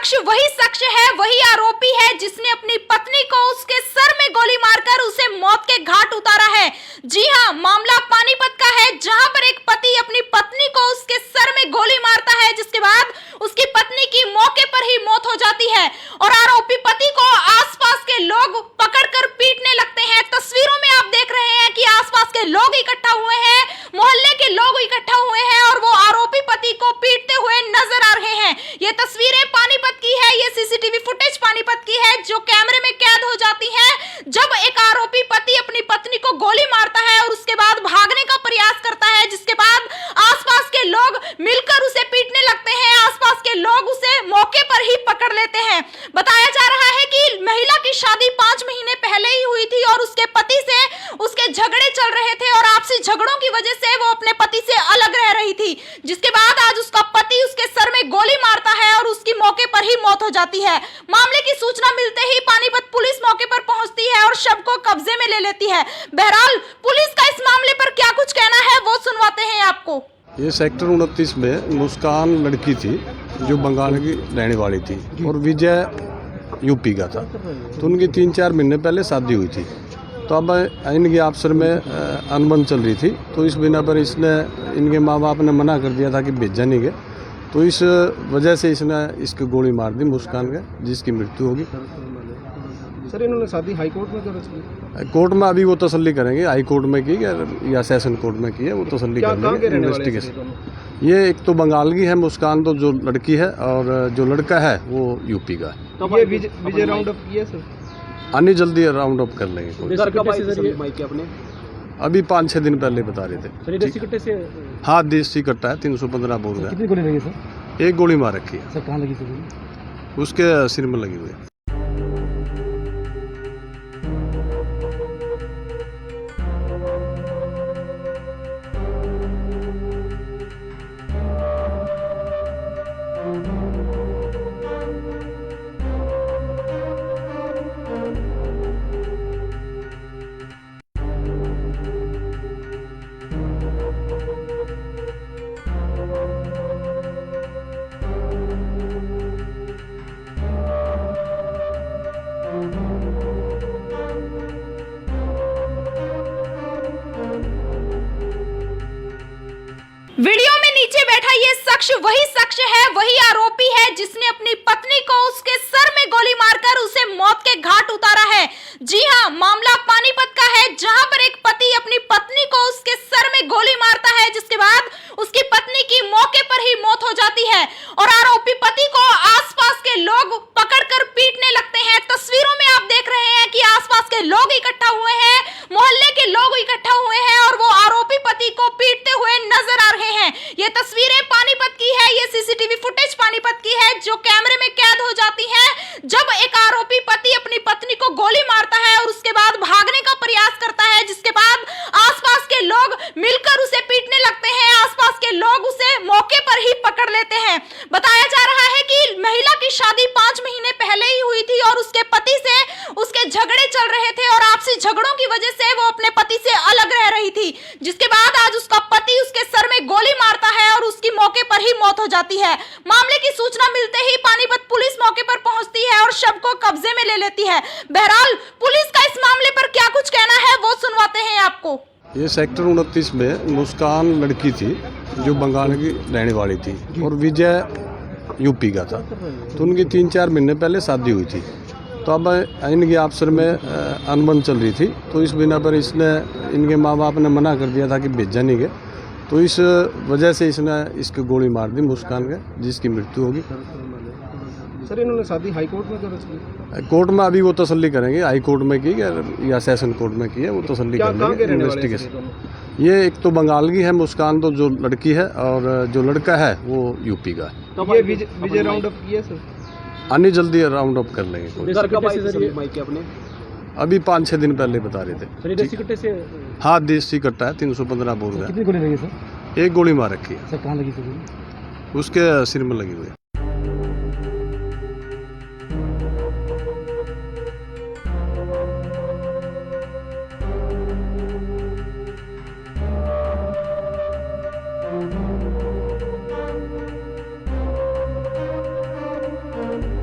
शख्स वही शख्स है, वही आरोपी है जिसने अपनी पत्नी को उसके सर में गोली मारकर उसे मौत के घाट उतारा है। जी हां, मामला पानीपत का है, जहां पर एक पति अपनी पत्नी को उसके सर में गोली मारता है, जिसके बाद उसकी पत्नी की मौके पर ही मौत हो जाती है और आरोपी पति को आसपास के लोग पकड़कर पीटने लगते हैं। तस्वीरों में आप देख रहे हैं कि आसपास के लोग इकट्ठा हुए हैं, मोहल्ले के लोग इकट्ठा हुए हैं और वो आरोपी पति को पीटते हुए नजर आ रहे हैं। ये तस्वीरें पानीपत की है, ये सीसीटीवी फुटेज पानीपत की है जो कैमरे में कैद हो जाती है जब एक आरोपी पति अपनी पत्नी को गोली मारता है और उसके बाद भागने का प्रयास करता है, जिसके बाद आसपास के लोग मिलकर उसे पीटने लगते हैं। आसपास के लोग उसे मौके पर ही पकड़ लेते हैं। बताया जा रहा है कि महिला की शादी 5 महीने पहले ही हुई थी और उसके पति से उसके झगड़े चल रहे थे और आपसी झगड़ों की वजह से वो अपने पति से अलग रह रही थी, जिसके बाद आज उसका पति उसके सर में गोली मारता है और उसकी मौके पर ही मौत हो जाती है। मामले की सूचना मिलते ही पानीपत पुलिस मौके पर पहुंचती है और शव को कब्जे में ले लेती है। बहरहाल पुलिस का इस मामले पर क्या कुछ कहना है वो सुनवाते हैं आपको। ये सेक्टर 29 में मुस्कान लड़की थी जो बंगाल की रहने वाली थी और विजय यूपी का था। तो उनकी 3-4 महीने पहले शादी हुई थी। तो अब इनकी आपसर में अनबन चल रही थी, तो इस बिना पर इसने इनके माँ बाप ने मना कर दिया था कि भेजा नहीं गए। तो इस वजह से इसने इसकी गोली मार दी मुस्कान के, जिसकी मृत्यु होगी। सर इन्होंने शादी हाई कोर्ट में दर्ज की? कोर्ट में अभी वो तसल्ली करेंगे, हाई कोर्ट में की या सेशन कोर्ट में की है, वो तसल्ली कर लेंगे। इन्वेस्टिगेशन ये एक तो बंगाल की है मुस्कान, तो जो लड़की है, और जो लड़का है वो यूपी का है। तो ये विजय राउंड अप किया सर? आनी जल्दी राउंड अप कर लेंगे। अपने अभी 5-6 दिन पहले बता रहे थे। देसी कट्टे से? हाँ, देसी कट्टा है, 315 बोल रहा है। कितनी गोली लगी सर? एक गोली मार रखी है सर। कहाँ लगी सर? उसके सिर में लगी हुई है। वीडियो में नीचे बैठा ये शख्स वही शख्स है, वही आरोपी है जिसने अपनी पत्नी को उसके सर में गोली मारकर उसे मौत के घाट उतारा है। जी हां, मामला पानीपत का है, जहां पर एक पति अपनी पत्नी को उसके सर में गोली मारता है, जिसके बाद उसकी पत्नी की मौके पर ही मौत हो जाती है और आरोपी पति को आसपास के लोग पकड़कर पीटने लगते हैं। तस्वीरों में आप देख रहे हैं कि आसपास के लोग इकट्ठा हुए हैं, मोहल्ले के लोग इकट्ठा हुए हैं और वो आरोपी पति को पीटते हुए नजर आ रहे हैं। ये तस्वीरें पानीपत की है, ये सीसीटीवी फुटेज पानीपत की है जो कैमरे में कैद हो जाती है जब एक आरोपी पति अपनी पत्नी को गोली मारता है और उसके बाद भागने का प्रयास करता है, जिसके बाद आसपास के लोग मिलकर उसे पीटने लगते हैं। आसपास के लोग उसे मौके पर ही पकड़ लेते हैं। बताया जा रहा है कि महिला की शादी 5 महीने पहले ही हुई थी और उसके पति से उसके झगड़े चल रहे थे और आपसी झगड़ों की वजह से वो अपने पति से अलग रह रही थी, जिसके बाद आज उसका पति उसके सर में गोली मारता है और उसकी मौके पर ही मौत हो जाती है। मामले की सूचना मिलते ही पानीपत पुलिस मौके पर पहुंचती है और शव को कब्जे में ले लेती है। बहरहाल पुलिस का इस मामले पर क्या कुछ कहना है वो सुनवाते हैं आपको। ये सेक्टर 29 में मुस्कान लड़की थी जो बंगाल की रहने वाली थी और विजय यूपी का था। तो उनकी 3-4 महीने पहले शादी हुई थी। तो अब इनकी आपसर में अनबन चल रही थी, तो इस बिना पर इसने इनके माँ बाप ने मना कर दिया था कि भेजा नहीं गए। तो इस वजह से इसने इसकी गोली मार दी मुस्कान के, जिसकी मृत्यु होगी। सर इन्होंने शादी हाई कोर्ट में दर्ज की? कोर्ट में अभी वो तसल्ली करेंगे, हाई कोर्ट में की या सेशन कोर्ट में की है, वो तसल्ली कर लेंगे। इन्वेस्टिगेशन ये एक तो बंगाल की है मुस्कान, तो जो लड़की है, और जो लड़का है वो यूपी का है। तो ये विजय राउंड अप किया सर? आनी जल्दी राउंड अप कर लेंगे। अपने अभी 5-6 दिन पहले बता रहे थे। देसी कट्टे से? हाँ, देसी कट्टा है, 315 बोल रहा है। कितनी गोली लगी सर? एक गोली मार रखी है सर। कहाँ लगी सर? उसके सिर में लगी हुई है। Thank you.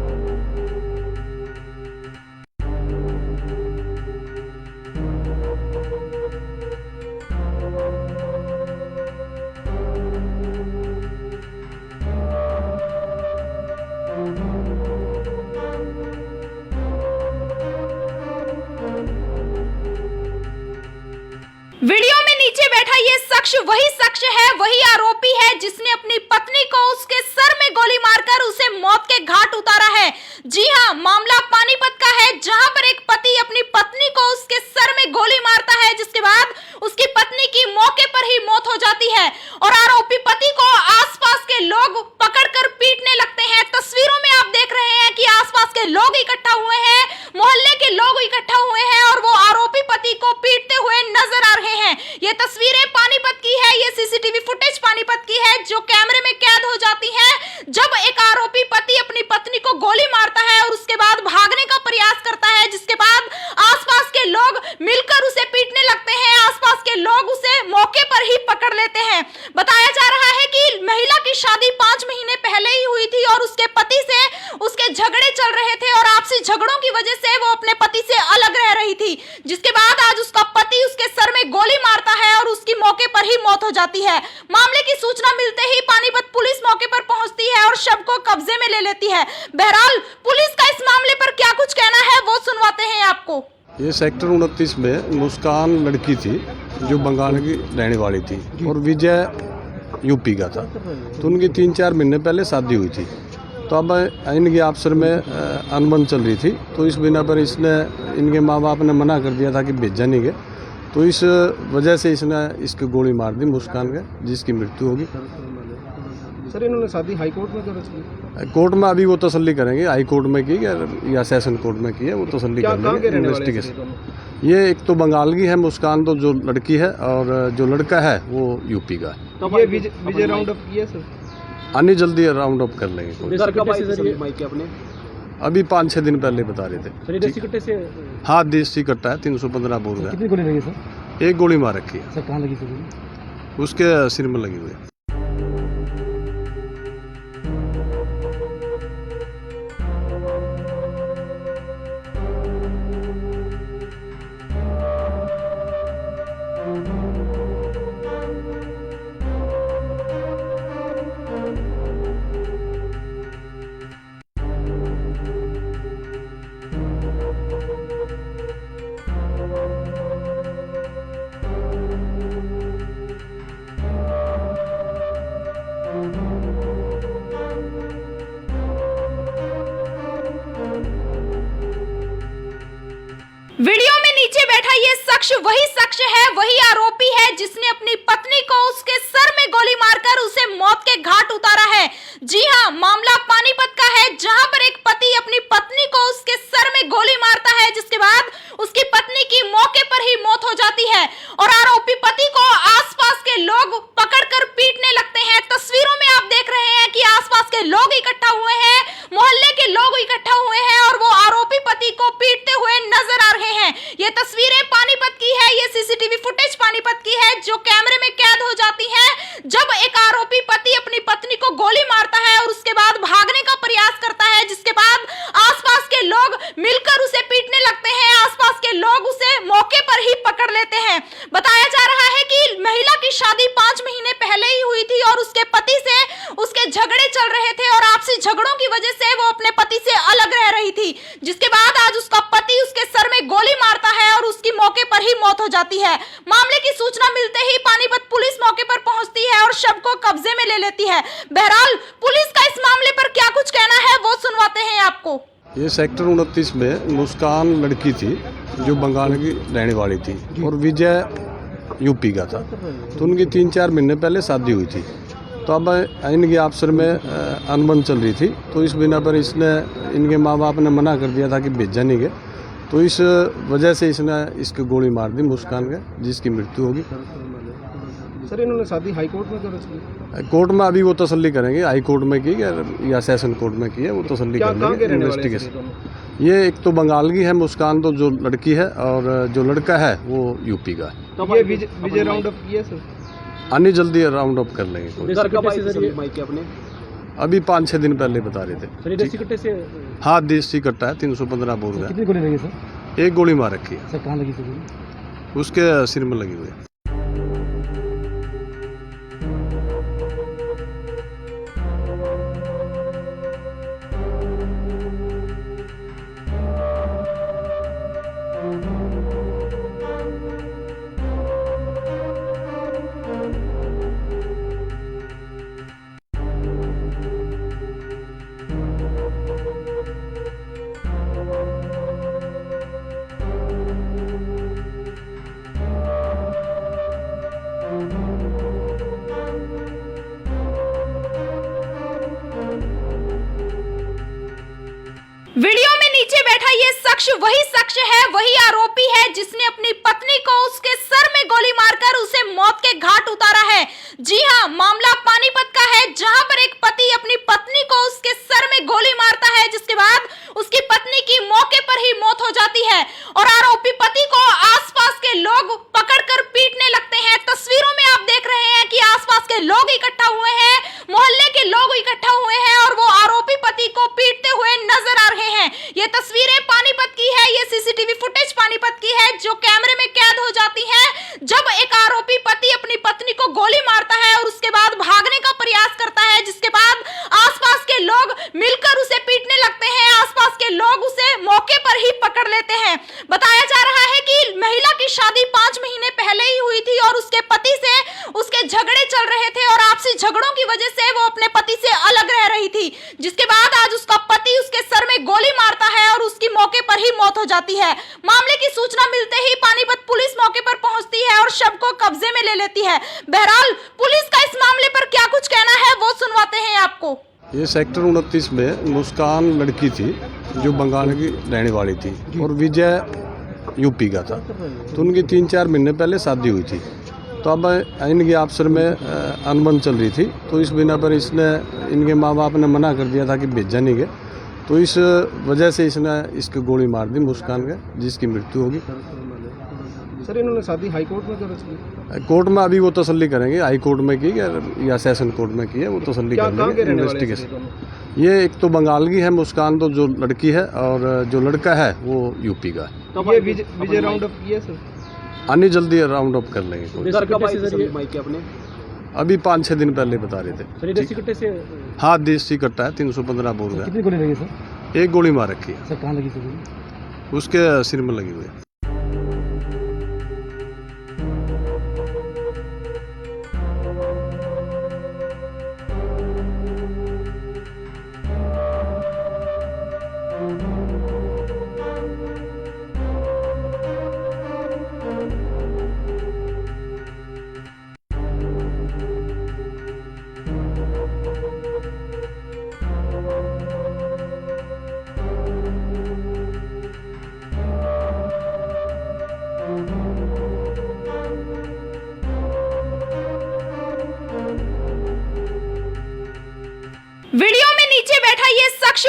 शख्स वही शख्स है, वही आरोपी है जिसने अपनी पत्नी को उसके सर में गोली मारकर उसे मौत के घाट उतारा है। जी हां, मामला पानीपत का है, जहां पर एक पति अपनी पत्नी को उसके सर में गोली मारता है, जिसके बाद उसकी पत्नी की मौके पर ही मौत हो जाती है और आरोपी पति को आसपास के लोग पकड़कर पीटने लगते हैं। तस्वीरों में आप देख रहे हैं कि आसपास के लोग इकट्ठा हुए हैं, मोहल्ले के लोग इकट्ठा हुए हैं और वो आरोपी पति को पीटते हुए नजर आ रहे हैं। ये तस्वीरें पानीपत की है, ये सीसीटीवी फुटेज पानीपत की है जो कैमरे में कैद हो जाती है जब एक आरोपी पति अपनी पत्नी को गोली मारता है और उसके बाद भागने का प्रयास करता है, जिसके बाद आसपास के लोग मिलकर उसे पीटने लगते हैं। आसपास के लोग उसे मौके पर ही पकड़ लेते हैं। बताया जा रहा है कि महिला की शादी 5 महीने पहले ही हुई थी और उसके पति से उसके झगड़े चल रहे थे और आपसी झगड़ों की वजह से वो अपने पति से अलग रह रही थी, जिसके बाद आज उसका पति उसके सर में गोली मारता है और उसकी मौके पर ही मौत हो जाती है। मामले की सूचना मिलते ही पानीपत पुलिस मौके पर पहुंचती है और शव को कब्जे में ले लेती है। बहरहाल पुलिस का इस मामले पर क्या कुछ कहना है वो सुनवाते हैं आपको। ये सेक्टर 29 में मुस्कान लड़की थी जो बंगाल की रहने वाली थी और विजय यूपी का था। तो उनकी 3-4 महीने पहले शादी हुई थी। तो अब इनकी आपस में अनबन चल रही थी, तो इस बिना पर इनके माँ बाप ने मना कर दिया था कि भेजा नहीं गए। तो इस वजह से इसने इसकी गोली मार दी मुस्कान के, जिसकी मृत्यु होगी। सर इन्होंने शादी हाई कोर्ट में कर रखी? कोर्ट में अभी वो तसल्ली करेंगे, हाई कोर्ट में की या सेशन कोर्ट में की है, वो तसल्ली कर लेंगे। इन्वेस्टिगेशन ये एक तो बंगाल की है मुस्कान, तो जो लड़की है, और जो लड़का है वो यूपी का है। तो ये विजय राउंड अप किया सर? आनी जल्दी राउंड अप कर लेंगे। अभी 5-6 दिन पहले बता रहे थे। देसी कट्टे से? हाँ, देसी कट्टा है, 315 बोर का। कितनी गोली लगी सर? एक गोली मार रखी है। सर कहाँ लगी सर? उसके सिर में लगी हुई है। वीडियो में नीचे बैठा ये शख्स वही शख्स है, वही आरोपी है जिसने अपनी पत्नी को उसके सर में गोली मारकर उसे मौत के घाट उतारा है। जी हां, मामला पानीपत का है, जहां पर एक पति अपनी पत्नी को उसके सर में गोली मारता है, जिसके बाद उसकी पत्नी की मौके पर ही मौत हो जाती है और आरोपी पति को आसपास के लोग पकड़कर पीटने लगते हैं। तस्वीरों में आप देख रहे हैं कि आसपास के लोग इकट्ठा हुए हैं, मोहल्ले के लोग इकट्ठा हुए हैं और वो आरोपी पति को पीटते हुए नजर आ रहे हैं। ये तस्वीरें पानीपत की है, ये सीसीटीवी फुटेज पानीपत की है जो कैमरे में कैद हो जाती है जब एक आरोपी पति अपनी पत्नी को गोली मारता है और उसके बाद भागने का प्रयास करता है, जिसके बाद आसपास के लोग मिलकर उसे पीटने लगते हैं। आसपास के लोग उसे मौके पर ही पकड़ लेते हैं। बताया जा रहा है कि महिला की शादी 5 महीने पहले ही हुई थी और उसके पति से उसके झगड़े चल रहे थे और आपसी झगड़ों की वजह से वो अपने पति से अलग रह रही थी, जिसके बाद आज उसका पति उसके सर में गोली मारता है और उसकी मौके पर ही मौत हो जाती है। मामले की सूचना मिलते ही पानीपत पुलिस मौके पर पहुंचती है और शव को कब्जे में ले लेती है। बहरहाल पुलिस का इस मामले पर क्या कुछ कहना है वो सुनवाते हैं आपको। ये सेक्टर 29 में मुस्कान लड़की थी जो बंगाल की रहने वाली थी और विजय यूपी का था। तो उनकी 3-4 महीने पहले शादी हुई थी। तो अब इनकी आपस में अनबन चल रही थी, तो इस बिना पर इनके माँ बाप ने मना कर दिया था कि भेजा नहीं गए। तो इस वजह से इसकी गोली मार दी मुस्कान के, जिसकी मृत्यु होगी। सर इन्होंने शादी हाई कोर्ट में कर रखी? कोर्ट में अभी वो तसल्ली करेंगे, हाई कोर्ट में की या सेशन कोर्ट में की है, वो तसल्ली कर लेंगे। इन्वेस्टिगेशन ये एक तो बंगाल की है मुस्कान, तो जो लड़की है, और जो लड़का है वो यूपी का है। तो ये विजय राउंड अप किया सर? आनी जल्दी राउंड अप कर लेंगे। अभी 5-6 दिन पहले बता रहे थे। देसी कट्टे से? हाँ, देसी कट्टा है, 315 बोर का। कितनी गोली लगी सर? एक गोली मार रखी है। सर कहाँ लगी सर? उसके सिर में लगी हुई है। वीडियो में नीचे बैठा ये शख्स है, वही आरोपी है जिसने अपनी पत्नी को उसके सर में गोली मारकर उसे मौत के घाट उतारा है। जी हां, मामला पानीपत का है, जहां पर एक पति अपनी पत्नी को उसके सर में गोली मारता है, जिसके बाद उसकी पत्नी की मौके पर ही मौत हो जाती है और आरोपी पति को आसपास के लोग पकड़कर पीटने लगते हैं। तस्वीरों में आप देख रहे हैं कि आसपास के लोग इकट्ठा हुए हैं, मोहल्ले के लोग इकट्ठा हुए हैं और वो आरोपी पति को पीटते हुए नजर आ रहे हैं। ये तस्वीरें पानीपत की है, ये सीसीटीवी फुटेज पानीपत की है जो कैमरे में कैद हो जाती है जब एक आरोपी पति अपनी पत्नी को गोली मारता है और उसके बाद भागने का प्रयास करता है, जिसके बाद आसपास के लोग मिलकर उसे पीटने लगते हैं। आसपास के लोग उसे मौके पर ही पकड़ लेते हैं। बताया जा रहा है कि महिला की शादी 5 महीने पहले ही हुई थी और उसके पति से उसके झगड़े चल रहे थे और आपसी झगड़ों की वजह से वो अपने पति से अलग रह रही थी, जिसके बाद आज उसका पति उसके सर में गोली मारता है और उसकी मौके पर ही मौत हो जाती है। मामले की सूचना मिलते ही पानीपत पुलिस मौके पर पहुंचती है और शव को कब्जे में ले लेती है। बहरहाल पुलिस का इस मामले पर क्या कुछ कहना है वो सुनवाते हैं आपको। ये सेक्टर 29 में मुस्कान लड़की थी जो बंगाल की रहने वाली थी और विजय यूपी का था। तो उनकी 3-4 महीने पहले शादी हुई थी। तो अब इनके अफसर में अनबन चल रही थी, तो इस बिना पर इसने इनके माँ बाप ने मना कर दिया था कि भेजा नहीं गए। तो इस वजह से इसने इसकी गोली मार दी मुस्कान के, जिसकी मृत्यु होगी। सर इन्होंने शादी हाई कोर्ट में दर्ज की? कोर्ट में अभी वो तसल्ली करेंगे, हाई कोर्ट में की या सेशन कोर्ट में की है, वो तसल्ली कर लेंगे। इन्वेस्टिगेशन ये एक तो बंगाल की है मुस्कान, तो जो लड़की है, और जो लड़का है वो यूपी का है। तो ये विजय राउंड अप किया सर? आनी जल्दी राउंड अप कर लेंगे। अपने अभी 5-6 दिन पहले बता रहे थे। देसी कट्टे से? हाँ, देसी कट्टा है, 315 बोल रहा है। कितनी गोली लगी सर? एक गोली मार रखी है। सर कहाँ लगी सर? उसके सिर में लगी हुई है। वीडियो में नीचे बैठा ये शख्स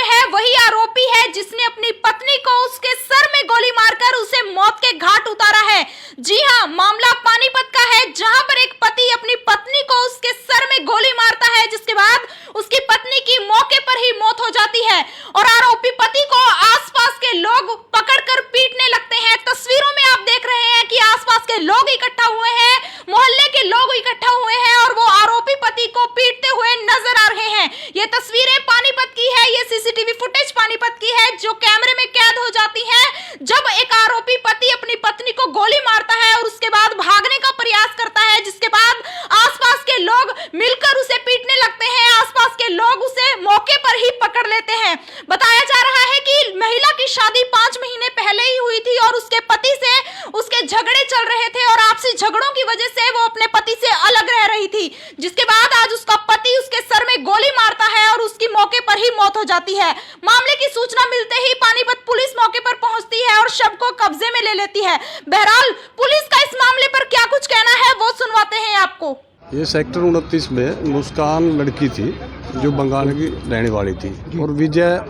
है, वही आरोपी है जिसने अपनी पत्नी को उसके सर में गोली मारकर उसे मौत के घाट उतारा है। जी हां, मामला पानीपत का है, जहां पर एक पति अपनी पत्नी को उसके सर में गोली मारता है, जिसके बाद उसकी पत्नी की मौके पर ही मौत हो जाती है और आरोपी पति को आसपास के लोग पकड़कर पीटने लगते हैं। तस्वीरों में आप देख रहे हैं कि आसपास के लोग इकट्ठा हुए हैं, मोहल्ले के लोग इकट्ठा हुए हैं और वो आरोपी पति को पीटते हुए नजर आ रहे हैं। ये तस्वीरें पानीपत की है, ये सीसीटीवी फुटेज पानीपत की है जो कैमरे में कैद हो जाती है जब एक आरोपी पति अपनी पत्नी को गोली मारता है और उसके बाद भागने का प्रयास करता है, जिसके बाद आसपास के लोग मिलकर उसे पीटने लगते हैं। आसपास के लोग उसे मौके पर ही पकड़ लेते हैं। बताया जा रहा है कि महिला की शादी 5 महीने पहले ही हुई थी और उसके पति से उसके झगड़े चल रहे थे और आपसी झगड़ों की वजह से वो अपने पति से अलग रह रही थी, जिसके बाद आज उसका पति उसके सर में गोली मारता है और उसकी मौके पर ही मौत हो जाती है। मामले की सूचना मिलते ही पानीपत पुलिस मौके पर पहुंचती है और शव को कब्जे में ले लेती है। बहरहाल पुलिस का इस मामले पर क्या कुछ कहना है वो सुनवाते हैं आपको। ये सेक्टर 29 में मुस्कान लड़की थी जो बंगाल की रहने वाली थी और विजय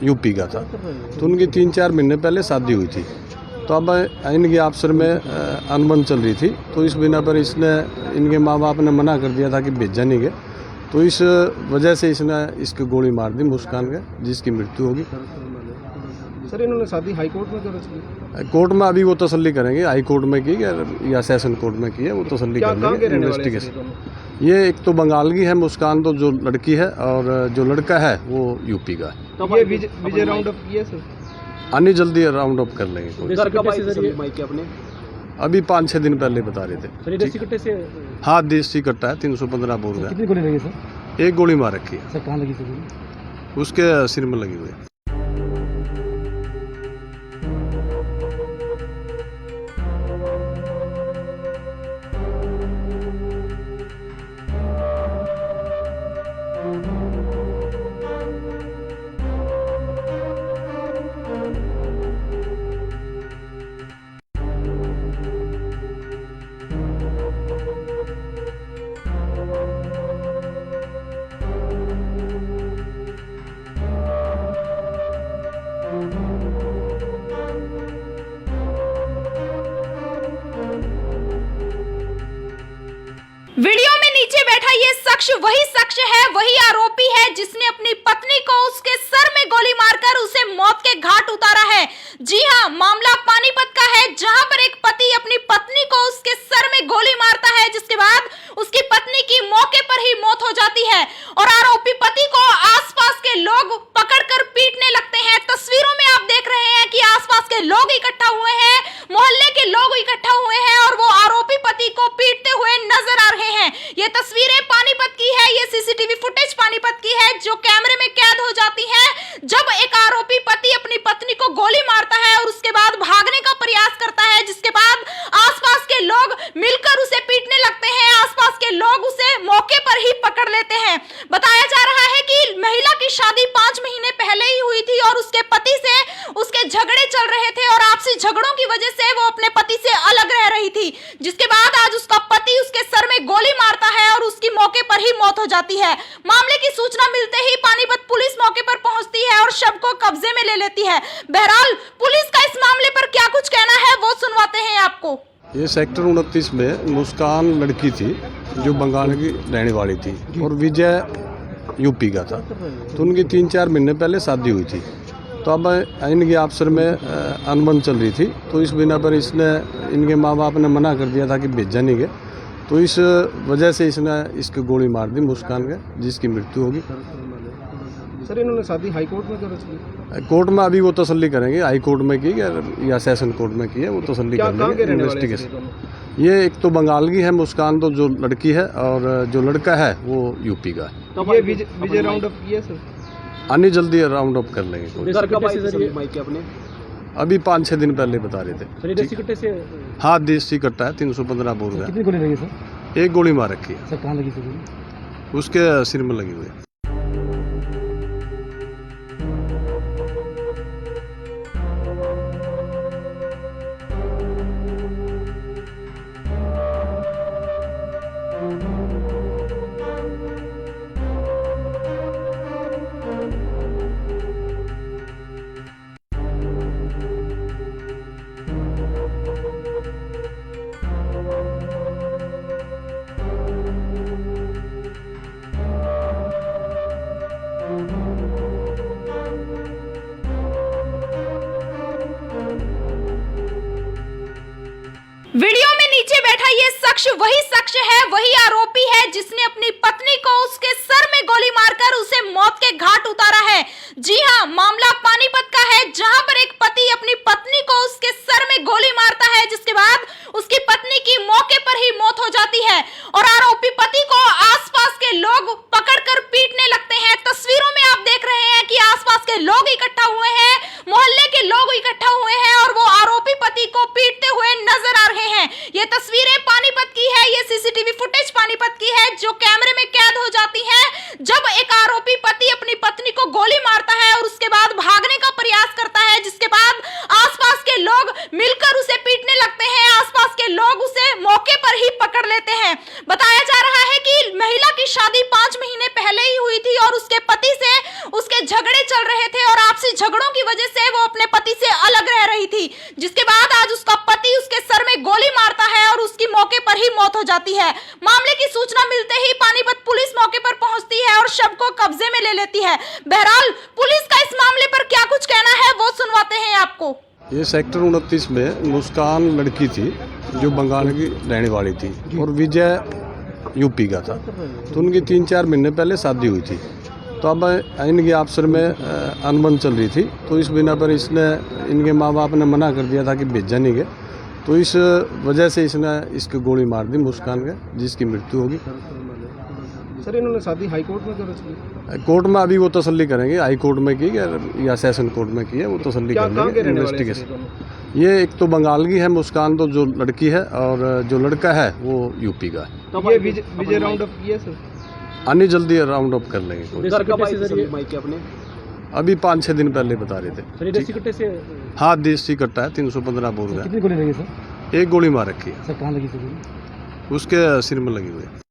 यूपी का था। तो उनकी 3-4 महीने पहले शादी हुई थी। तो अब इनके अफसर में अनबन चल रही थी, तो इस बिना पर इसने इनके माँ बाप ने मना कर दिया था कि भेजा नहीं गए। तो इस वजह से इसने इसकी गोली मार दी मुस्कान के, जिसकी मृत्यु होगी। सर इन्होंने शादी हाई कोर्ट में दर्ज की? कोर्ट में अभी वो तसल्ली करेंगे, हाई कोर्ट में की या सेशन कोर्ट में की है, वो तसल्ली कर लेंगे। इन्वेस्टिगेशन ये एक तो बंगाल की है मुस्कान, तो जो लड़की है, और जो लड़का है वो यूपी का है। तो ये विजय राउंड अप किया सर? आनी जल्दी राउंड अप कर लेंगे। अपने अभी 5-6 दिन पहले बता रहे थे। देसी कट्टे से? हाँ, देसी कट्टा है, 315 बोल रहा है। कितनी गोली लगी सर? एक गोली मार रखी है। सर कहाँ लगी सर? उसके सिर में लगी हुई है। नीचे बैठा ये शख्स वही शख्स है, वही आरोपी है जिसने अपनी पत्नी को उसके सर में गोली मारकर उसे मौत के घाट उतारा है। जी हां, मामला पानीपत का है, जहां पर एक पति अपनी पत्नी को उसके सर में गोली मारता है, जिसके बाद उसकी पत्नी की मौके पर ही मौत हो जाती है और आरोपी पति को आसपास के लोग पकड़कर पीटने लगते हैं। तस्वीरों में आप देख रहे हैं कि आसपास के लोग इकट्ठा हुए हैं, मोहल्ले के लोग इकट्ठा हुए हैं और वो आरोपी पति को पीटते हुए नजर आ रहे हैं। ये तस्वीरें पानीपत की है, ये सीसीटीवी फुटेज पानीपत की है जो कैमरे में कैद हो जाती है जब एक आरोपी पति अपनी पत्नी को गोली मारता है और उसके बाद भागने का प्रयास करता है, जिसके बाद आसपास के लोग मिलकर उसे पीटने लगते हैं। आसपास के लोग उसे मौके पर ही पकड़ लेते हैं। बताया जा रहा है कि महिला की शादी 5 महीने पहले ही हुई थी और उसके पति से उसके झगड़े चल रहे थे और आपसी झगड़ों की वजह से वो अपने पति से अलग रह रही थी, जिसके बाद आज उसका पति उसके सर में गोली मारता है और उसकी मौके पर ही मौत हो जाती है। मामले की सूचना मिलते ही पानीपत पुलिस मौके पर पहुंचती है और शव को कब्जे में ले लेती है। बहरहाल पुलिस का इस मामले पर क्या कुछ कहना है वो सुनवाते हैं आपको। ये सेक्टर 29 में मुस्कान लड़की थी जो बंगाल की रहने वाली थी और विजय यूपी का था। तो उनकी 3-4 महीने पहले शादी हुई थी। तो अब इनकी आपसर में अनबन चल रही थी, तो इस बिना पर इसने इनके माँ बाप ने मना कर दिया था कि भेजा नहीं गया। तो इस वजह से इसने इसकी गोली मार दी मुस्कान के, जिसकी मृत्यु होगी। सर इन्होंने शादी हाई कोर्ट में क्यों रची? कोर्ट में अभी वो तसल्ली करेंगे, हाई कोर्ट में की या सेशन कोर्ट में की है, वो तसल्ली कर लेंगे। इन्वेस्टिगेशन ये एक तो बंगाल की है मुस्कान, तो जो लड़की है, और जो लड़का है वो यूपी का है। तो ये विजय राउंड अप किया सर? आनी जल्दी राउंड अप कर लेंगे। अपने अभी 5-6 दिन पहले बता रहे थे। देसी कट्टे से? हाँ, देसी कट्टा है, 315 बोर का। कितनी गोली लगी सर? एक गोली मार रखी है। सर कहाँ लगी सर? उसके सिर में लगी हुई है। वीडियो में नीचे बैठा ये शख्स वही शख्स है, वही आरोपी है जिसने अपनी पत्नी को उसके सर में गोली मारकर उसे मौत के घाट उतारा है। जी हां, मामला पानीपत का है, जहां पर एक पति अपनी पत्नी को उसके सर में गोली मारता है, जिसके बाद उसकी पत्नी की मौके पर ही मौत हो जाती है और आरोपी पति को आसपास के लोग पकड़कर पीटने लगते हैं। तस्वीरों में आप देख रहे हैं कि आसपास के लोग इकट्ठा हुए हैं, मोहल्ले के लोग इकट्ठा हुए हैं और वो आरोपी पति को पीटते हुए नजर आ रहे हैं। ये तस्वीरें पानीपत की है, ये सीसीटीवी फुटेज पानीपत की है जो कैमरे में कैद हो जाती है जब एक आरोपी पति अपनी पत्नी को गोली मारता है और उसके बाद भागने का प्रयास करता है, जिसके बाद आसपास के लोग मिलकर उसे पीटने लगते हैं। आसपास के लोग उसे मौके पर ही पकड़ लेते हैं। बताया जा रहा है कि महिला की शादी 5 महीने पहले ही हुई थी और उसके पति से उसके झगड़े चल रहे थे और आपसी झगड़ों की वजह से वो अपने पति से अलग रह रही थी, जिसके बाद आज उसका पति उसके सर में गोली मारता है और उसकी मौके पर ही मौत हो जाती है। मामले की सूचना मिलते ही पानीपत पुलिस मौके पर पहुंचती है और शव को कब्जे में ले लेती है। बहरहाल पुलिस का इस मामले पर क्या कुछ कहना है वो सुनवाते हैं आपको। ये सेक्टर 29 में मुस्कान लड़की थी जो बंगाल की रहने वाली थी और विजय यूपी का था। तो उनकी 3-4 महीने पहले शादी हुई थी। तो अब इनकी आपसर में अनबन चल रही थी, तो इस बिना पर इसने इनके माँ बाप ने मना कर दिया था कि भेजा नहीं गया। तो इस वजह से इसने इसकी गोली मार दी मुस्कान के, जिसकी मृत्यु होगी। सर इन्होंने शादी हाई कोर्ट में क्यों रची? कोर्ट में अभी वो तसल्ली करेंगे, हाई कोर्ट में की या सेशन कोर्ट में की है, वो तसल्ली कर लेंगे। इन्वेस्टिगेशन ये एक तो बंगाल की है मुस्कान, तो जो लड़की है, और जो लड़का है वो यूपी का है। तो ये विजय राउंड अप किया सर? आनी जल्दी राउंड अप कर लेंगे। अपने अभी 5-6 दिन पहले बता रहे थे। देसी कट्टे से? हाँ, देसी कट्टा है, 315 बोर का। कितनी गोली लगी सर? एक गोली मार रखी है। सर कहाँ लगी सर? उसके सिर में लगी हुई है।